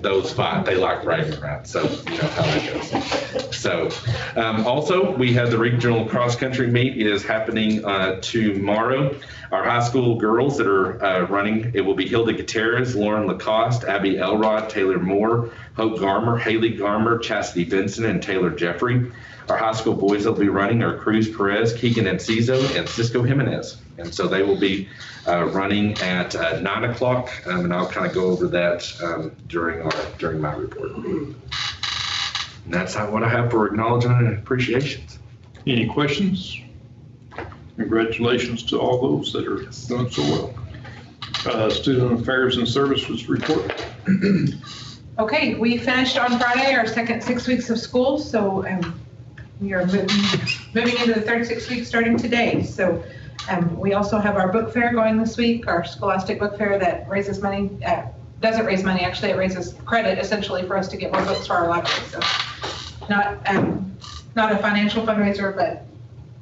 those 5, they like bragging rights, so you know how that goes. So also, we had the regional cross-country meet is happening tomorrow. Our high school girls that are running, it will be Hilda Gutierrez, Lauren Lacoste, Abby Elrod, Taylor Moore, Hope Garmer, Haley Garmer, Chastity Benson, and Taylor Jeffrey. Our high school boys that will be running are Cruz Perez, Keegan Enciso, and Cisco Jimenez. And so they will be running at 9 o'clock, and I'll kind of go over that during my report. And that's what I have for acknowledgement and appreciations. Any questions? Congratulations to all those that are doing so well. Student Affairs and Services report. Okay, we finished on Friday our second 6 weeks of school, so we are moving into the third 6 weeks starting today. So we also have our book fair going this week, our Scholastic Book Fair that raises money, doesn't raise money, actually it raises credit essentially for us to get more books for our library. So not a financial fundraiser, but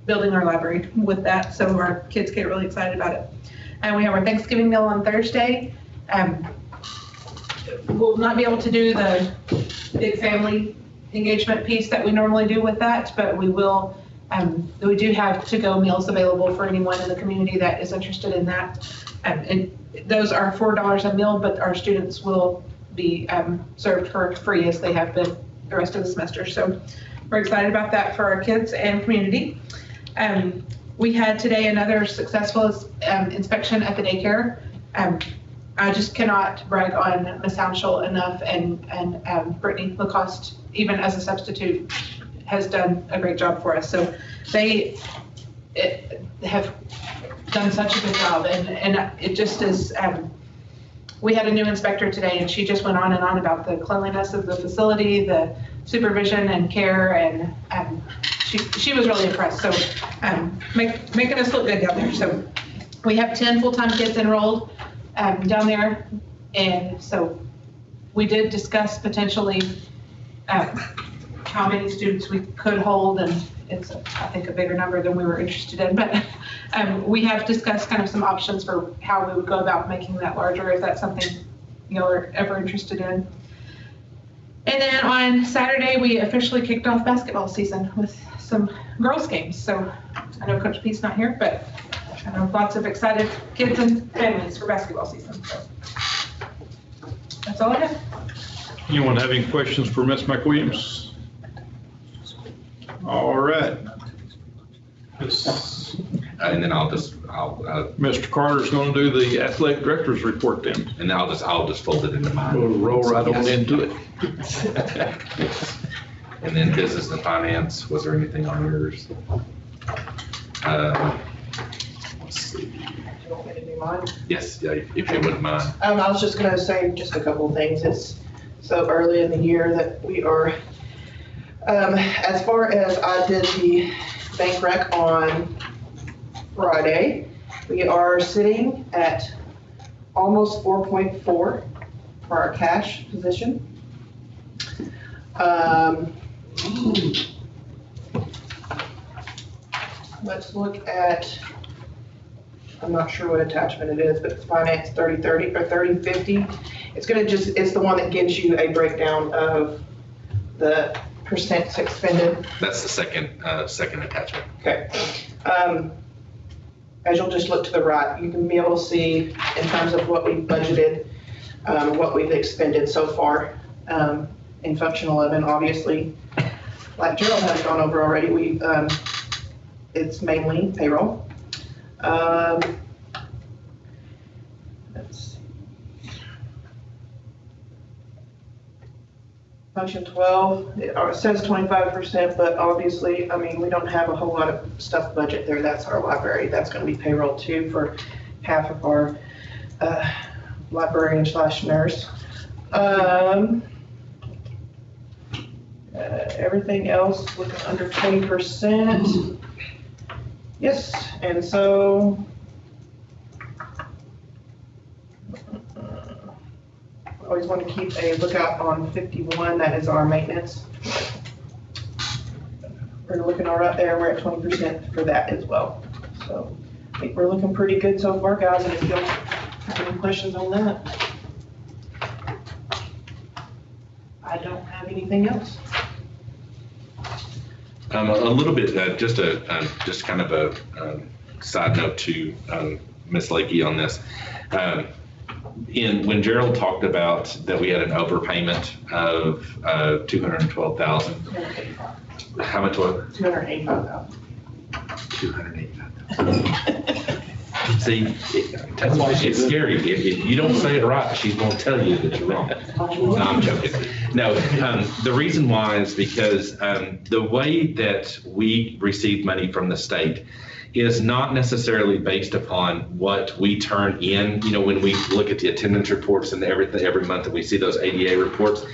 building our library with that, so our kids get really excited about it. And we have our Thanksgiving meal on Thursday. We'll not be able to do the big family engagement piece that we normally do with that, but we will. We do have to-go meals available for anyone in the community that is interested in that. And those are $4 a meal, but our students will be served for free as they have been the rest of the semester. So we're excited about that for our kids and community. We had today another successful inspection at the daycare. I just cannot brag on Ms. Hounshell enough, and Brittany Lacoste, even as a substitute, has done a great job for us. So they have done such a good job, and it just is, we had a new inspector today, and she just went on and on about the cleanliness of the facility, the supervision and care, and she was really impressed. So making us look good down there. So we have 10 full-time kids enrolled down there, and so we did discuss potentially how many students we could hold, and it's I think a bigger number than we were interested in, but we have discussed kind of some options for how we would go about making that larger, if that's something you are ever interested in. And then on Saturday, we officially kicked off basketball season with some girls games. So I know Coach Pete's not here, but I know lots of excited kids and families for basketball season. So that's all I have. Anyone have any questions for Ms. McWilliams? All right. And then I'll Mr. Carter's going to do the athletic director's report then. and I'll just fold it into mine. We'll roll right on into it. And then business and finance, was there anything on yours? Let's see. Do you want me to do mine? Yes, yeah, if you wouldn't mind. I was just going to say just a couple of things. It's so early in the year that we are, as far as I did the bank rec on Friday, we are sitting at almost 4.4 for our cash position. Let's look at I'm not sure what attachment it is, but it's finance 3030 or 3050. It's the one that gives you a breakdown of the percents expended. That's the second attachment. Okay. As you'll just look to the right, you can be able to see in terms of what we've budgeted, what we've expended so far in Function 11. Obviously, like Gerald has gone over already, it's mainly payroll. Let's see. Function 12, it says 25%, but obviously, I mean, we don't have a whole lot of stuff budget there. That's our library. That's going to be payroll too for half of our librarian/nurse. Everything else looking under 20%. Yes, and so always want to keep a lookout on 51, that is our maintenance. We're looking right there, we're at 20% for that as well. So I think we're looking pretty good so far, guys, and if you have any questions on that, I don't have anything else. A little bit, just kind of a side note to Ms. Lakey on this. When Gerald talked about that we had an overpayment of $212,000. How much was it? $285,000. $285,000. See, that's why it's scary. If you don't say it right, she's going to tell you that you're wrong. No, I'm joking. No, the reason why is because the way that we receive money from the state is not necessarily based upon what we turn in. You know, when we look at the attendance reports and everything every month that we see those ADA reports,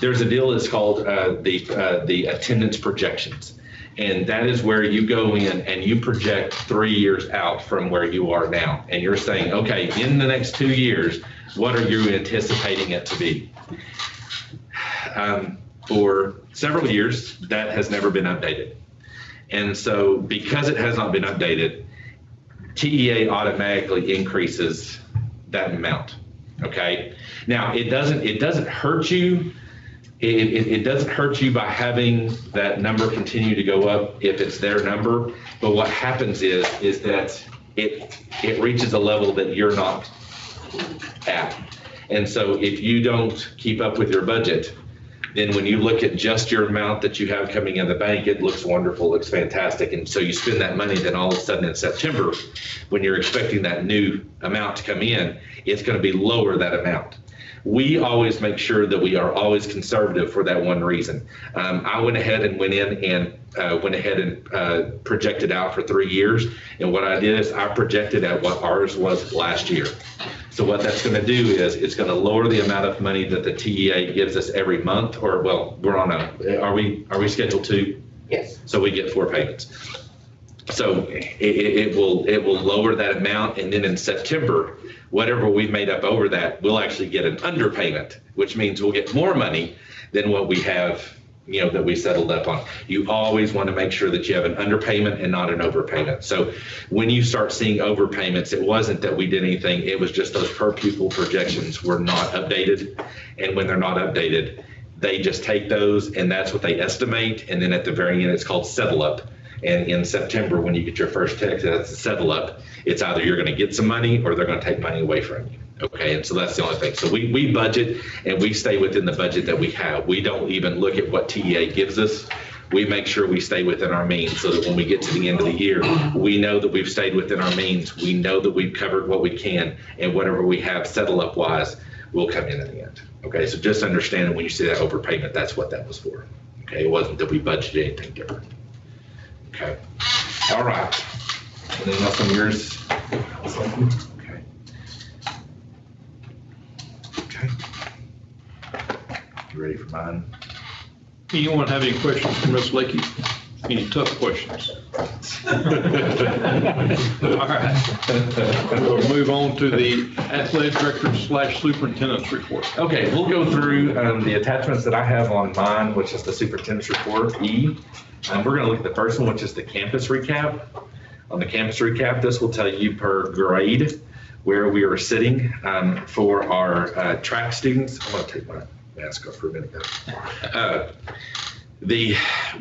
there's a deal that's called the attendance projections. And that is where you go in and you project 3 years out from where you are now. And you're saying, okay, in the next 2 years, what are you anticipating it to be? For several years, that has never been updated. And so because it has not been updated, TEA automatically increases that amount, okay? Now, it doesn't hurt you. It doesn't hurt you by having that number continue to go up if it's their number. But what happens is that it reaches a level that you're not at. And so if you don't keep up with your budget, then when you look at just your amount that you have coming in the bank, it looks wonderful, looks fantastic. And so you spend that money, then all of a sudden in September, when you're expecting that new amount to come in, it's going to be lower that amount. We always make sure that we are always conservative for that one reason. I went ahead and projected out for 3 years. And what I did is I projected at what ours was last year. So what that's going to do is it's going to lower the amount of money that the TEA gives us every month, or well, are we scheduled to? Yes. So we get 4 payments. So it will lower that amount, and then in September, whatever we've made up over that, we'll actually get an underpayment, which means we'll get more money than what we have, that we settled up on. You always want to make sure that you have an underpayment and not an overpayment. So when you start seeing overpayments, it wasn't that we did anything, it was just those per pupil projections were not updated. And when they're not updated, they just take those and that's what they estimate. And then at the very end, it's called settle up. And in September, when you get your first text, that's a settle up. It's either you're going to get some money or they're going to take money away from you. Okay, and so that's the only thing. So we budget and we stay within the budget that we have. We don't even look at what TEA gives us. We make sure we stay within our means so that when we get to the end of the year, we know that we've stayed within our means. We know that we've covered what we can, and whatever we have settle up wise will come in at the end. Okay, so just understand that when you see that overpayment, that's what that was for. Okay, it wasn't that we budgeted anything different. Okay, all right. Anything else on yours? Okay. Okay. You ready for mine? Anyone have any questions for Ms. Lakey? Any tough questions? All right. We'll move on to the athletic director / superintendent's report. Okay, we'll go through the attachments that I have on mine, which is the superintendent's report, E. We're going to look at the first one, which is the campus recap. On the campus recap, this will tell you per grade where we are sitting for our track students. I'm going to take my mask off for a minute, guys.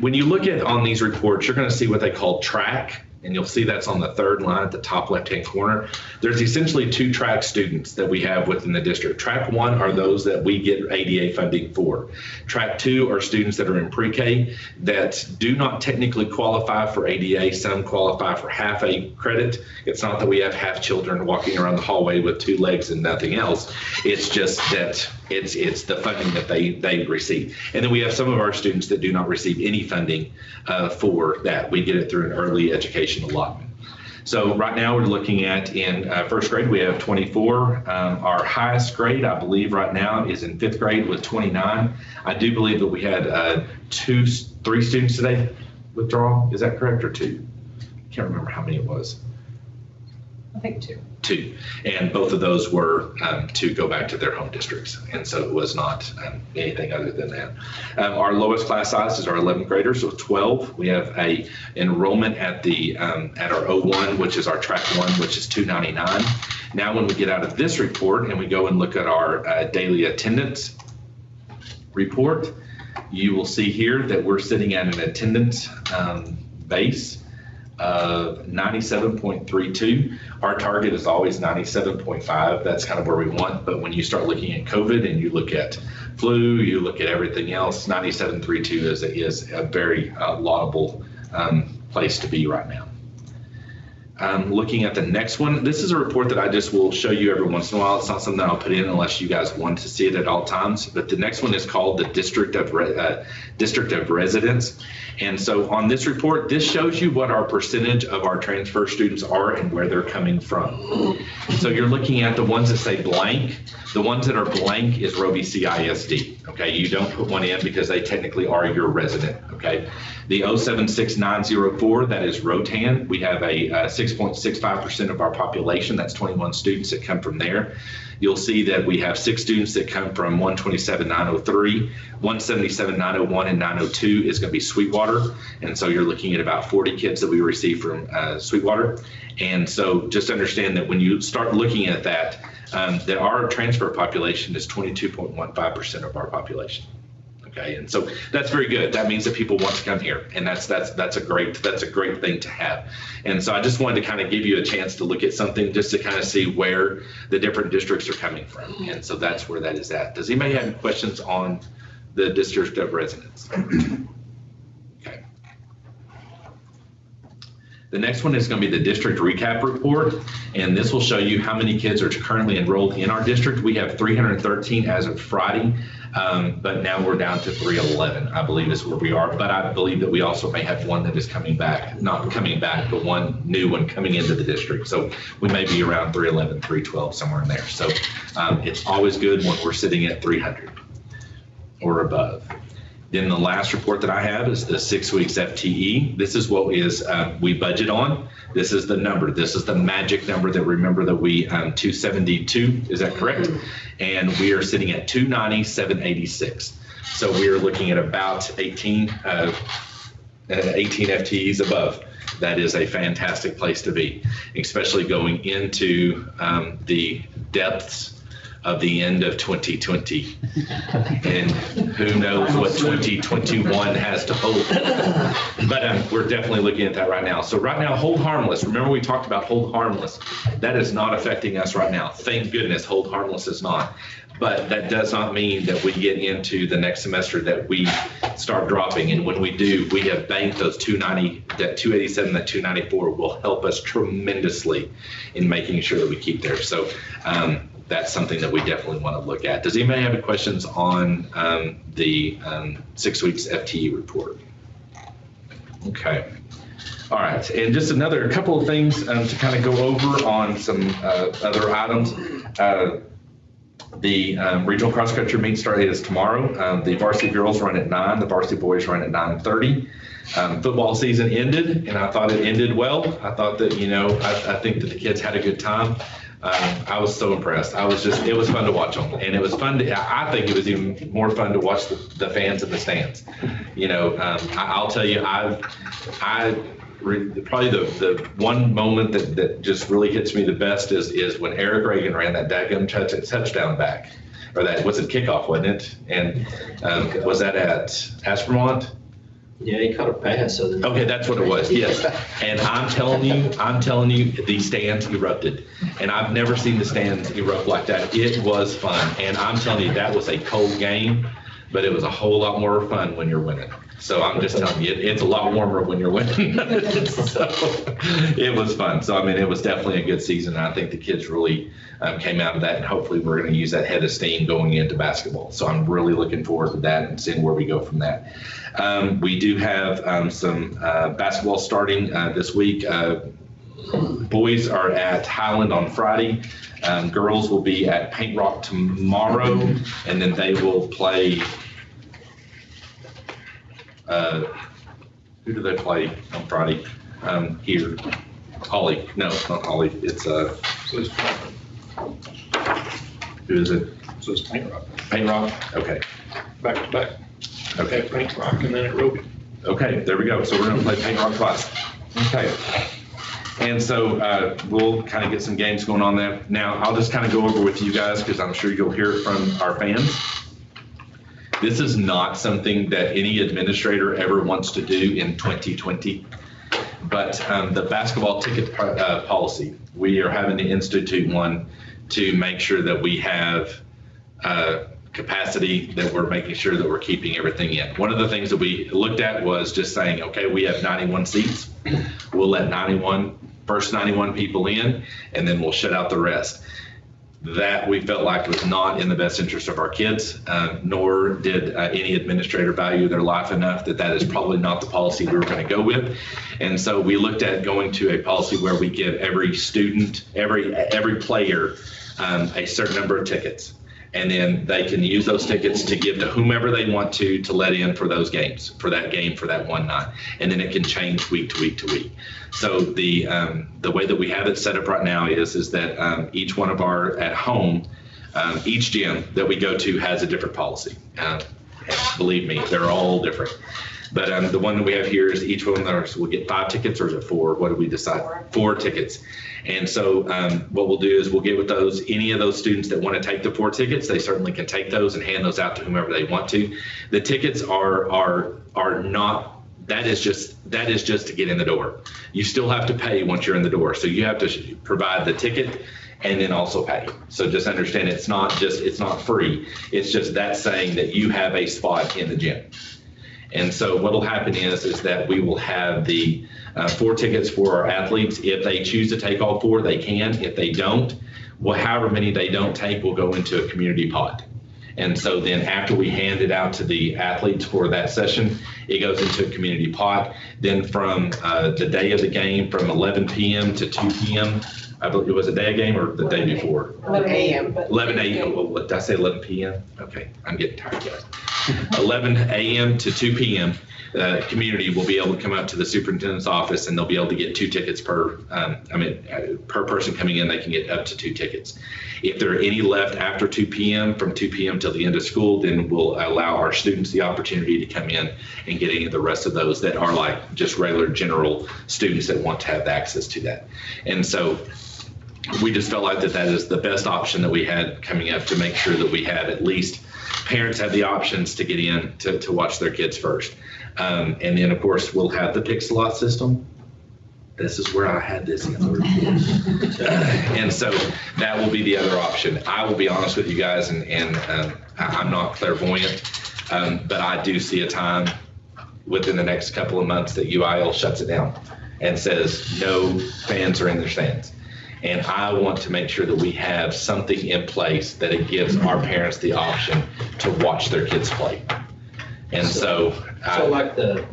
When you look at on these reports, you're going to see what they call track, and you'll see that's on the third line at the top left-hand corner. There's essentially 2 track students that we have within the district. Track 1 are those that we get ADA funding for. Track 2 are students that are in pre-K that do not technically qualify for ADA. Some qualify for half a credit. It's not that we have half children walking around the hallway with 2 legs and nothing else. It's just that it's the funding that they receive. And then we have some of our students that do not receive any funding for that. We get it through an early education allotment. So right now we're looking at in first grade, we have 24. Our highest grade, I believe right now, is in 5th grade with 29. I do believe that we had 3 students today withdraw. Is that correct, or 2? Can't remember how many it was. I think 2. 2, and both of those were to go back to their home districts, and so it was not anything other than that. Our lowest class size is our 11th graders, so 12. We have a enrollment at the at our O1, which is our track 1, which is 299. Now, when we get out of this report and we go and look at our daily attendance report, you will see here that we're sitting at an attendance base of 97.32. Our target is always 97.5. That's kind of where we want. But when you start looking at COVID and you look at flu, you look at everything else, 97.32 is a very laudable place to be right now. Looking at the next one, this is a report that I just will show you every once in a while. It's not something that I'll put in unless you guys want to see it at all times. But the next one is called the District of Residence. And so on this report, this shows you what our percentage of our transfer students are and where they're coming from. So you're looking at the ones that say blank. The ones that are blank is Roe v. CISD. Okay, you don't put one in because they technically are your resident. Okay, the 076904, that is Rotan. We have a 6.65% of our population. That's 21 students that come from there. You'll see that we have 6 students that come from 127.903, 177.901, and 902 is going to be Sweetwater. And so you're looking at about 40 kids that we receive from Sweetwater. And so just understand that when you start looking at that, that our transfer population is 22.15% of our population. Okay, and so that's very good. That means that people want to come here, and that's a great thing to have. And so I just wanted to kind of give you a chance to look at something just to kind of see where the different districts are coming from, and so that's where that is at. Does anybody have any questions on the District of Residence? Okay. The next one is going to be the district recap report, and this will show you how many kids are currently enrolled in our district. We have 313 as of Friday. But now we're down to 311, I believe is where we are. But I believe that we also may have one that is coming back, not coming back, but one new one coming into the district. So we may be around 311, 312, somewhere in there. So it's always good when we're sitting at 300 or above. Then the last report that I have is the 6 weeks FTE. This is what is we budget on. This is the number. This is the magic number that remember that we 272. Is that correct? And we are sitting at 290,786. So we are looking at about 18 FTEs above. That is a fantastic place to be, especially going into the depths of the end of 2020, and who knows what 2021 has to hold. But we're definitely looking at that right now. So right now, hold harmless. Remember we talked about hold harmless. That is not affecting us right now. Thank goodness hold harmless is not. But that does not mean that we get into the next semester that we start dropping. And when we do, we have banked those 290, that 287, that 294 will help us tremendously in making sure that we keep there. So that's something that we definitely want to look at. Does anybody have any questions on the 6 weeks FTE report? Okay. All right. And just a couple of things to kind of go over on some other items. The regional cross country meet started is tomorrow. The varsity girls run at 9. The varsity boys run at 9:30. Football season ended, and I thought it ended well. I thought that, I think that the kids had a good time. I was so impressed. It was fun to watch them, and it was fun I think it was even more fun to watch the fans in the stands. I'll tell you, probably the one moment that just really hits me the best is when Eric Reagan ran that daggum touchdown back, or that was a kickoff, wasn't it? And was that at Aspermont? Yeah, he caught a pass. So Okay, that's what it was, yes. And I'm telling you, the stands erupted. And I've never seen the stands erupt like that. It was fun. And I'm telling you, that was a cold game, but it was a whole lot more fun when you're winning. So I'm just telling you, it's a lot warmer when you're winning. So it was fun. So, I mean, it was definitely a good season. And I think the kids really came out of that. And hopefully we're going to use that head of steam going into basketball. So I'm really looking forward to that and seeing where we go from that. We do have some basketball starting this week. Boys are at Highland on Friday. Girls will be at Paint Rock tomorrow, and then they will play. Who do they play on Friday? Here, Holly. No, it's not Holly. It's who is it? So it's Paint Rock, Paint Rock. Okay. back to back. Okay. Paint Rock and then at Roby. Okay, there we go. So we're gonna play Paint Rock twice. Okay. And so we'll kind of get some games going on there. Now, I'll just kind of go over with you guys because I'm sure you'll hear it from our fans. This is not something that any administrator ever wants to do in 2020. But the basketball ticket policy, we are having to institute one to make sure that we have capacity, that we're making sure that we're keeping everything in. One of the things that we looked at was just saying, okay, we have 91 seats. We'll let first 91 people in, and then we'll shut out the rest. That we felt like was not in the best interest of our kids, nor did any administrator value their life enough that is probably not the policy we were going to go with. And so we looked at going to a policy where we give every student, every player a certain number of tickets. And then they can use those tickets to give to whomever they want to let in for those games, for that game, for that one night. And then it can change week to week to week. So the way that we have it set up right now is that each one of our at home, each gym that we go to has a different policy. And believe me, they're all different. But the one that we have here is each one of ours will get 5 tickets, or is it 4? What did we decide? 4 tickets. And so what we'll do is we'll get with those, any of those students that want to take the 4 tickets, they certainly can take those and hand those out to whomever they want to. The tickets are not, that is just to get in the door. You still have to pay once you're in the door. So you have to provide the ticket and then also pay. So just understand it's not free. It's just that saying that you have a spot in the gym. And so what will happen is that we will have the 4 tickets for our athletes. If they choose to take all 4, they can. If they don't, well, however many they don't take will go into a community pot. And so then after we hand it out to the athletes for that session, it goes into a community pot. Then from the day of the game, from 11 p.m. to 2 p.m., I believe it was a day of game or the day before? 11 a.m. 11 a.m. Oh, did I say 11 p.m.? Okay, I'm getting tired, guys. 11 a.m. to 2 p.m. The community will be able to come up to the superintendent's office and they'll be able to get 2 tickets per person coming in. They can get up to 2 tickets. If there are any left after 2 p.m., from 2 p.m. till the end of school, then we'll allow our students the opportunity to come in and get any of the rest of those that are like just regular general students that want to have access to that. And so we just felt like that is the best option that we had coming up to make sure that we have at least parents have the options to get in to watch their kids first. And then, of course, we'll have the pick slot system. This is where I had this in the report. And so that will be the other option. I will be honest with you guys, and I'm not clairvoyant, but I do see a time within the next couple of months that UIL shuts it down and says no fans are in their stands. And I want to make sure that we have something in place that it gives our parents the option to watch their kids play. And so like the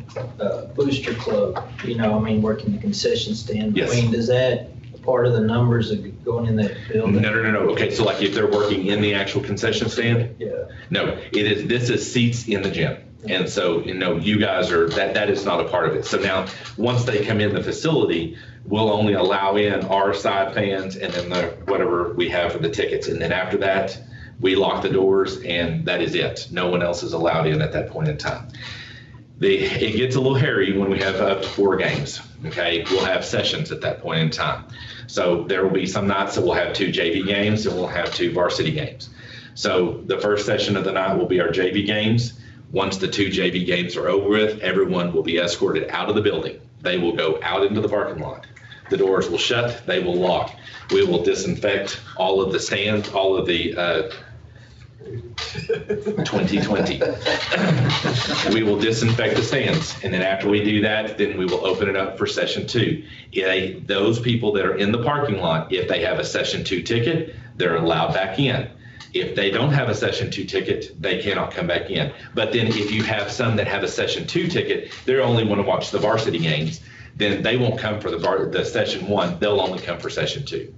booster club, working the concession stand. Yes. Does that part of the numbers of going in that building? No. Okay, so like if they're working in the actual concession stand? Yeah. No, this is seats in the gym. And so, you guys are, that is not a part of it. So now, once they come in the facility, we'll only allow in our side fans and then whatever we have for the tickets. And then after that, we lock the doors and that is it. No one else is allowed in at that point in time. It gets a little hairy when we have up to 4 games, okay? We'll have sessions at that point in time. So there will be some nights that we'll have 2 JV games and we'll have 2 varsity games. So the first session of the night will be our JV games. Once the 2 JV games are over with, everyone will be escorted out of the building. They will go out into the parking lot. The doors will shut, they will lock. We will disinfect all of the stands, all of the 2020. We will disinfect the stands, and then after we do that, then we will open it up for session 2. Those people that are in the parking lot, if they have a session 2 ticket, they're allowed back in. If they don't have a session 2 ticket, they cannot come back in. But then if you have some that have a session 2 ticket, they only want to watch the varsity games, then they won't come for the session 1, they'll only come for session 2.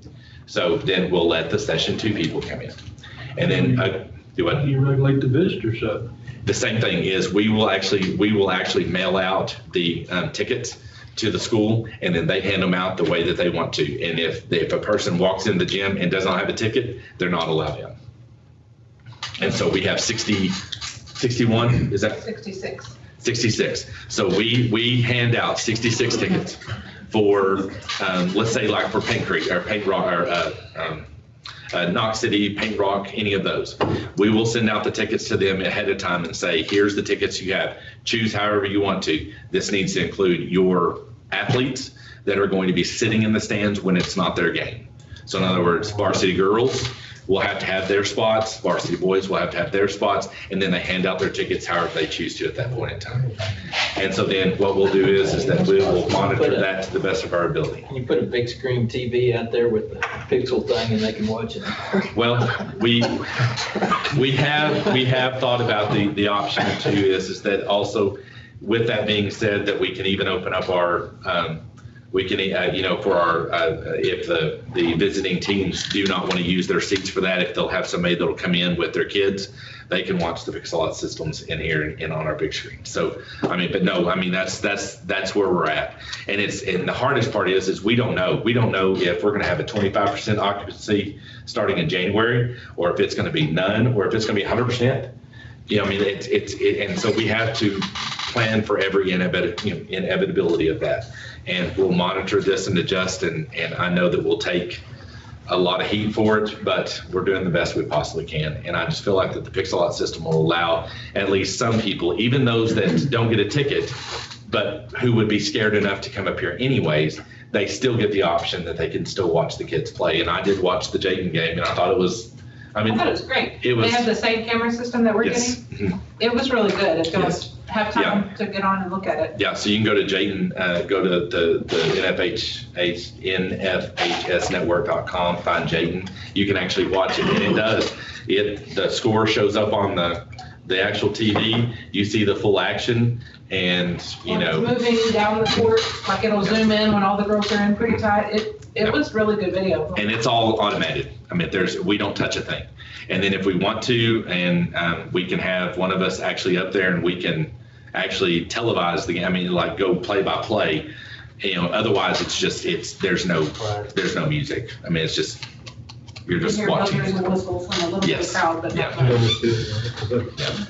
So then we'll let the session 2 people come in. And then do what? You regulate the visitor side. The same thing is we will actually mail out the tickets to the school, and then they hand them out the way that they want to. And if a person walks in the gym and does not have a ticket, they're not allowed in. And so we have 61, is that? 66. 66. So we hand out 66 tickets for, let's say like for Paint Creek or Paint Rock or Knox City, Paint Rock, any of those. We will send out the tickets to them ahead of time and say, here's the tickets you have. Choose however you want to. This needs to include your athletes that are going to be sitting in the stands when it's not their game. So in other words, varsity girls will have to have their spots, varsity boys will have to have their spots, and then they hand out their tickets however they choose to at that point in time. And so then what we'll do is that we will monitor that to the best of our ability. Can you put a big screen TV out there with the pixel thing and they can watch it? Well, we have thought about the option too is that also, with that being said, that we can even open up our we can, for our, if the visiting teams do not want to use their seats for that, if they'll have somebody that'll come in with their kids, they can watch the Pixelot systems in here and on our big screen. So, that's where we're at. And the hardest part is we don't know. We don't know if we're going to have a 25% occupancy starting in January, or if it's going to be none, or if it's going to be 100%. And so we have to plan for every inevitability of that. And we'll monitor this and adjust, and I know that we'll take a lot of heat for it, but we're doing the best we possibly can. And I just feel like that the Pixelot system will allow at least some people, even those that don't get a ticket, but who would be scared enough to come up here anyways, they still get the option that they can still watch the kids play. And I did watch the Jayden game, and I thought it was, I thought it was great. It was, they have the same camera system that we're yes. getting. It was really good. If you have time to get on and look at it. Yeah, so you can go to Jayden, go to the NFHSnetwork.com, find Jayden. You can actually watch it, and it does. The score shows up on the actual TV. You see the full action, and It's moving down the court, like it'll zoom in when all the girls are in pretty tight. It was really good video. And it's all automated. We don't touch a thing. And then if we want to, and we can have one of us actually up there, and we can actually televise the game. Like go play by play. Otherwise there's no music. It's just you're just watching. Buzzers and whistles from a little bit of crowd, but not much. Yeah.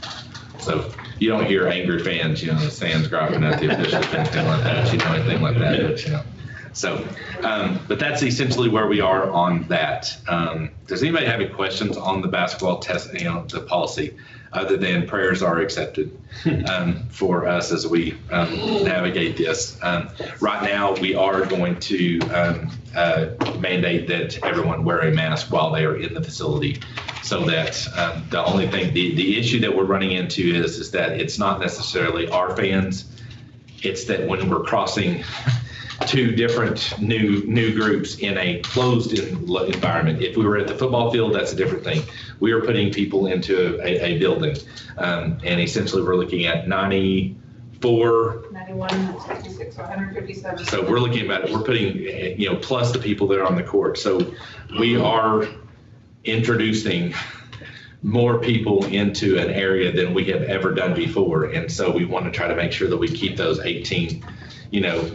So you don't hear angry fans, the stands growling at the officials, anything like that. Anything like that. So, but that's essentially where we are on that. Does anybody have any questions on the basketball test, the policy, other than prayers are accepted for us as we navigate this? Right now, we are going to mandate that everyone wear a mask while they are in the facility, so that the only thing, the issue that we're running into is that it's not necessarily our fans, it's that when we're crossing two different new groups in a closed environment. If we were at the football field, that's a different thing. We are putting people into a building, and essentially we're looking at 94, 91, 66, 157. So we're looking at it. We're putting plus the people that are on the court. So we are introducing more people into an area than we have ever done before, and so we want to try to make sure that we keep those 18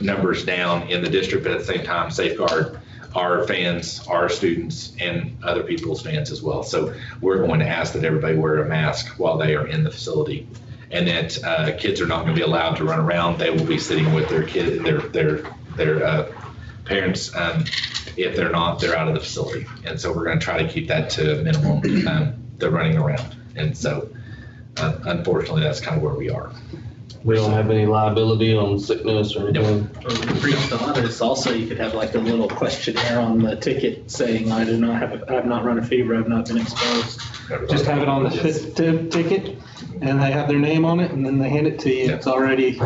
numbers down in the district, but at the same time safeguard our fans, our students, and other people's fans as well. So we're going to ask that everybody wear a mask while they are in the facility and that kids are not going to be allowed to run around. They will be sitting with their parents. If they're not, they're out of the facility. And so we're going to try to keep that to a minimum, the running around. And so unfortunately, that's kind of where we are. We don't have any liability on sickness or anything? Brief the auditors, also, you could have like a little questionnaire on the ticket saying, I have not run a fever, I've not been exposed. Just have it on the ticket, and they have their name on it, and then they hand it to you. It's already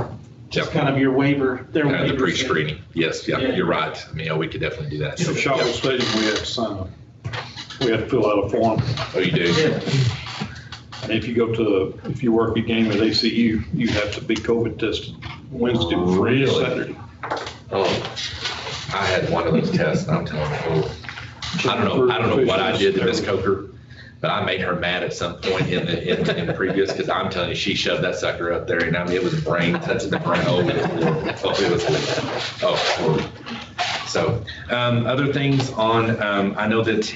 just kind of your waiver, their waiver. The pre-screening, yes, yeah, you're right. I mean, we could definitely do that. So Charlotte Stadium, we had to sign we had to fill out a form. Oh, you do? Yeah. And if you work a game at ACU, you have to be COVID tested Wednesday before Really? Saturday. Oh, I had one of those tests, and I'm telling you, I don't know what I did to Miss Coker, but I made her mad at some point in the previous, because I'm telling you, she shoved that sucker up there, and I mean, it was brain, touching the brain. Oh, it was horrible. So, other things on, I know that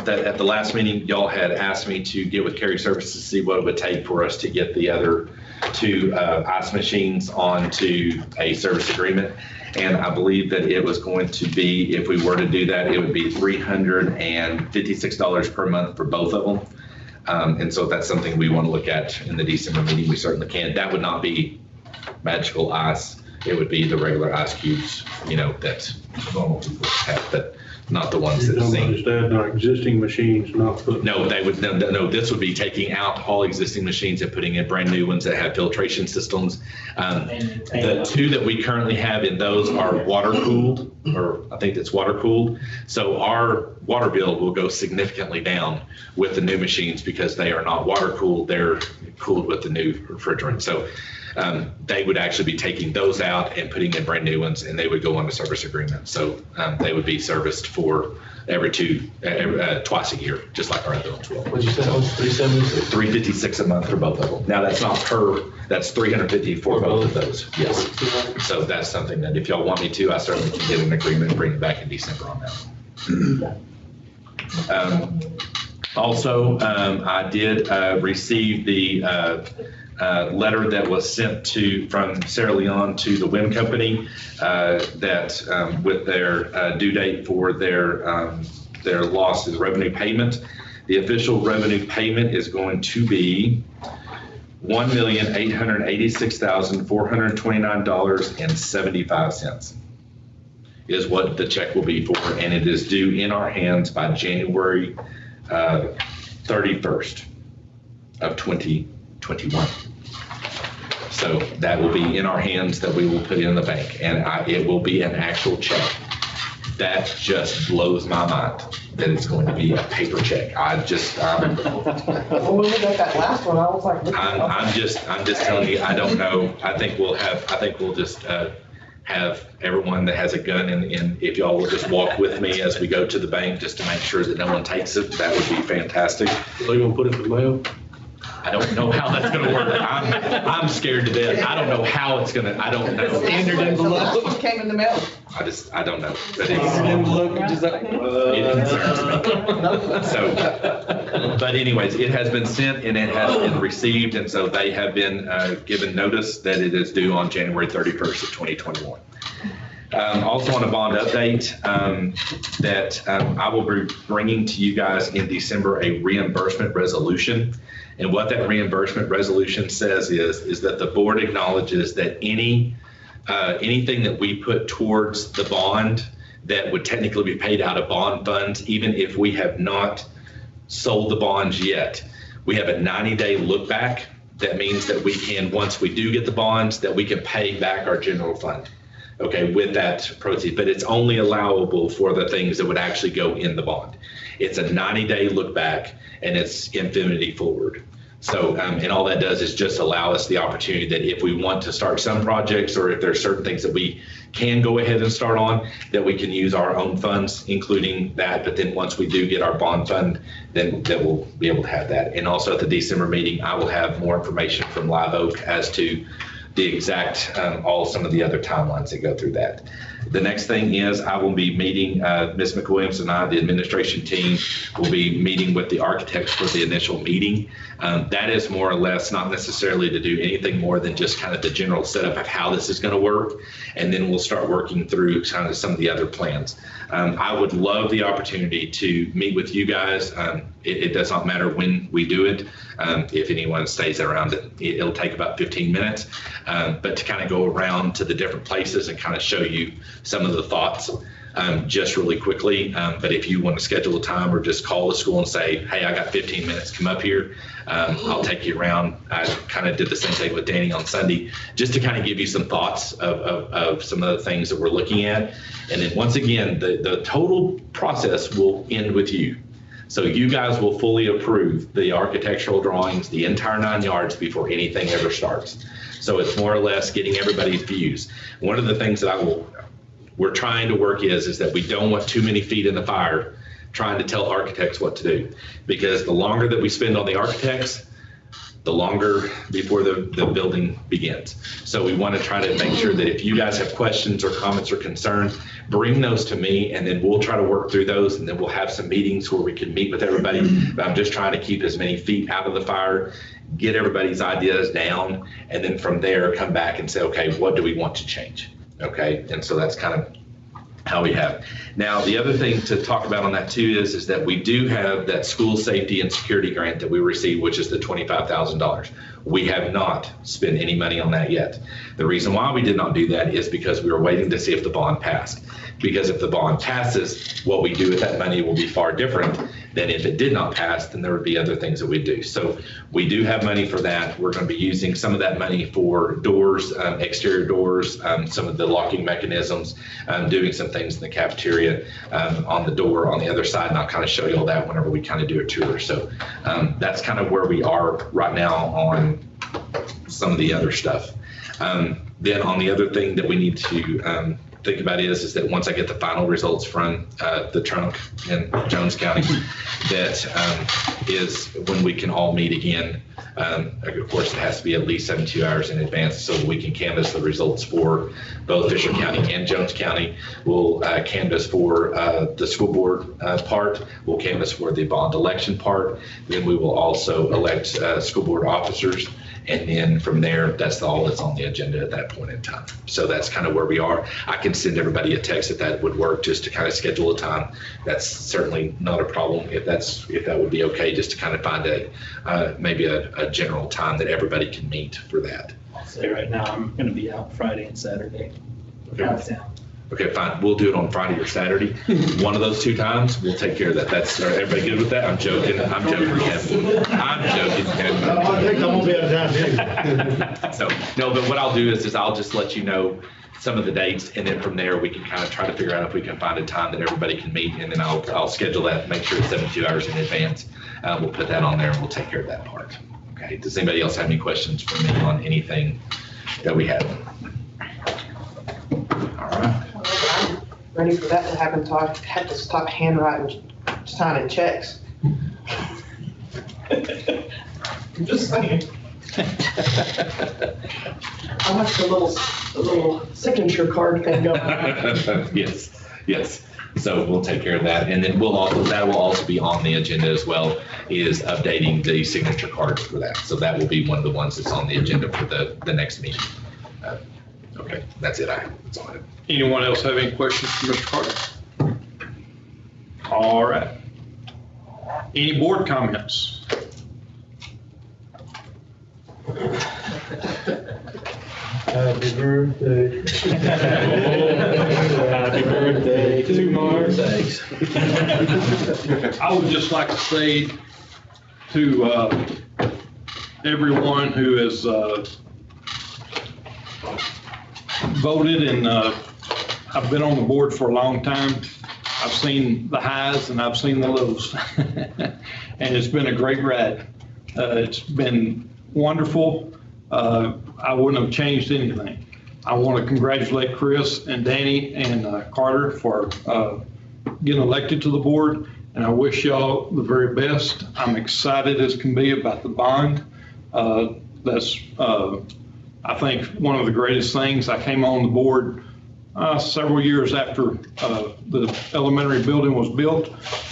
that at the last meeting, y'all had asked me to get with Carrier Services to see what it would take for us to get the other 2 ice machines onto a service agreement. And I believe that it was going to be, if we were to do that, it would be $356 per month for both of them. And so if that's something we want to look at in the December meeting, we certainly can. That would not be magical ice. It would be the regular ice cubes, that normal people have, but not the ones that sink. Just add our existing machines, not put. No, no, this would be taking out all existing machines and putting in brand new ones that have filtration systems. The 2 that we currently have in those are water cooled, or I think it's water cooled. So our water bill will go significantly down with the new machines because they are not water cooled, they're cooled with the new refrigerant. So they would actually be taking those out and putting in brand new ones, and they would go on a service agreement. So they would be serviced for twice a year, just like our other ones will. What'd you say, it was $376? $356 a month for both of them. Now, that's not that's $350 for both of those. Yes. So that's something that if y'all want me to, I certainly can get an agreement and bring it back in December on that. Also, I did receive the letter that was sent from Sarah Leon to the WIM company that with their due date for their loss of revenue payment. The official revenue payment is going to be $1,886,429.75 is what the check will be for, and it is due in our hands by January 31st of 2021. So that will be in our hands, that we will put in the bank, and it will be an actual check. That just blows my mind that it's going to be a paper check. Well, when we got that last one, I was like, I'm just telling you, I don't know. I think we'll just have everyone that has a gun, and if y'all will just walk with me as we go to the bank, just to make sure that no one takes it, that would be fantastic. Are they gonna put it in the mail? I don't know how that's gonna work. I'm scared to death. I don't know how it's gonna, I don't know. Standard envelope. The last one came in the mail. I don't know. But it concerns me. So, but anyways, it has been sent and it has been received, and so they have been given notice that it is due on January 31st of 2021. Also on a bond update, that I will be bringing to you guys in December a reimbursement resolution. And what that reimbursement resolution says is that the board acknowledges that anything that we put towards the bond that would technically be paid out of bond funds, even if we have not sold the bonds yet, we have a 90-day look back. That means that we can, once we do get the bonds, that we can pay back our general fund. Okay, with that proceed, but it's only allowable for the things that would actually go in the bond. It's a 90-day look back, and it's infinity forward. So, and all that does is just allow us the opportunity that if we want to start some projects, or if there's certain things that we can go ahead and start on, that we can use our own funds, including that. But then once we do get our bond fund, then that we'll be able to have that. And also at the December meeting, I will have more information from Live Oak as to the exact, some of the other timelines that go through that. The next thing is I will be meeting, Ms. McWilliams and I, the administration team, will be meeting with the architects for the initial meeting. That is more or less not necessarily to do anything more than just kind of the general setup of how this is going to work. And then we'll start working through kind of some of the other plans. I would love the opportunity to meet with you guys. It does not matter when we do it. If anyone stays around, it'll take about 15 minutes. But to kind of go around to the different places and kind of show you some of the thoughts just really quickly. But if you want to schedule a time or just call the school and say, hey, I got 15 minutes, come up here. I'll take you around. I kind of did the same thing with Danny on Sunday, just to kind of give you some thoughts of some of the things that we're looking at. And then once again, the total process will end with you. So you guys will fully approve the architectural drawings, the entire 9 yards before anything ever starts. So it's more or less getting everybody's views. One of the things that we're trying to work is that we don't want too many feet in the fire trying to tell architects what to do. Because the longer that we spend on the architects, the longer before the building begins. So we want to try to make sure that if you guys have questions or comments or concerns, bring those to me, and then we'll try to work through those, and then we'll have some meetings where we can meet with everybody. But I'm just trying to keep as many feet out of the fire, get everybody's ideas down, and then from there come back and say, okay, what do we want to change? Okay, and so that's kind of how we have. Now, the other thing to talk about on that too is that we do have that school safety and security grant that we received, which is the $25,000. We have not spent any money on that yet. The reason why we did not do that is because we were waiting to see if the bond passed. Because if the bond passes, what we do with that money will be far different than if it did not pass, then there would be other things that we do. So we do have money for that. We're going to be using some of that money for doors, exterior doors, some of the locking mechanisms, doing some things in the cafeteria on the door on the other side, and I'll kind of show you all that whenever we kind of do a tour. So that's kind of where we are right now on some of the other stuff. Then on the other thing that we need to think about is that once I get the final results from the trunk in Jones County, that is when we can all meet again. Of course, it has to be at least 72 hours in advance so that we can canvass the results for both Fisher County and Jones County. We'll canvass for the school board part. We'll canvass for the bond election part. Then we will also elect school board officers. And then from there, that's all that's on the agenda at that point in time. So that's kind of where we are. I can send everybody a text if that would work, just to kind of schedule a time. That's certainly not a problem if that would be okay, just to kind of find maybe a general time that everybody can meet for that. I'll say right now, I'm going to be out Friday and Saturday. Okay. Out of town. Okay, fine. We'll do it on Friday or Saturday. One of those 2 times, we'll take care of that. Are everybody good with that? I'm joking. I'm joking, Kevin. I'm joking, Kevin. I think I'm gonna be out of town. So, no, but what I'll do is I'll just let you know some of the dates, and then from there, we can kind of try to figure out if we can find a time that everybody can meet, and then I'll schedule that, make sure it's 72 hours in advance. We'll put that on there, and we'll take care of that part. Okay, does anybody else have any questions for me on anything that we have? All right. I'm ready for that to happen, so I had to stop handwriting, signing checks. I'm just saying. I watched the little signature card thing go. Yes. So we'll take care of that. And then that will also be on the agenda as well, is updating the signature cards for that. So that will be one of the ones that's on the agenda for the next meeting. Okay, that's it. That's all I have. Anyone else have any questions for Mr. Carter? All right. Any board comments? Happy birthday. Happy birthday to Mark. Thanks. I would just like to say to everyone who has voted, and I've been on the board for a long time. I've seen the highs and I've seen the lows. And it's been a great ride. It's been wonderful. I wouldn't have changed anything. I want to congratulate Chris and Danny and Carter for getting elected to the board, and I wish y'all the very best. I'm excited as can be about the bond. That's I think one of the greatest things. I came on the board several years after the elementary building was built.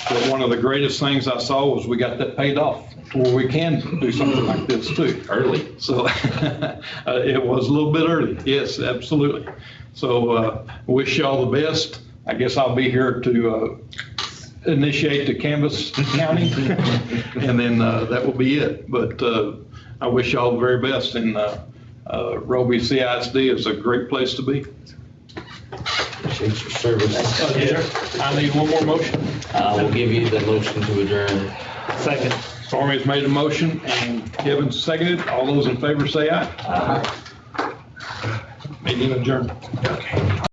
But one of the greatest things I saw was we got that paid off to where we can do something like this too. Early. So it was a little bit early. Yes, absolutely. So wish you all the best. I guess I'll be here to initiate the canvas counting and then that will be it. But I wish you all the very best, and Roby CISD is a great place to be. Appreciate your service. I need one more motion. I will give you the motion to adjourn. Second. Stormy's made a motion and Kevin seconded. All those in favor say aye. Aye. Meeting adjourned.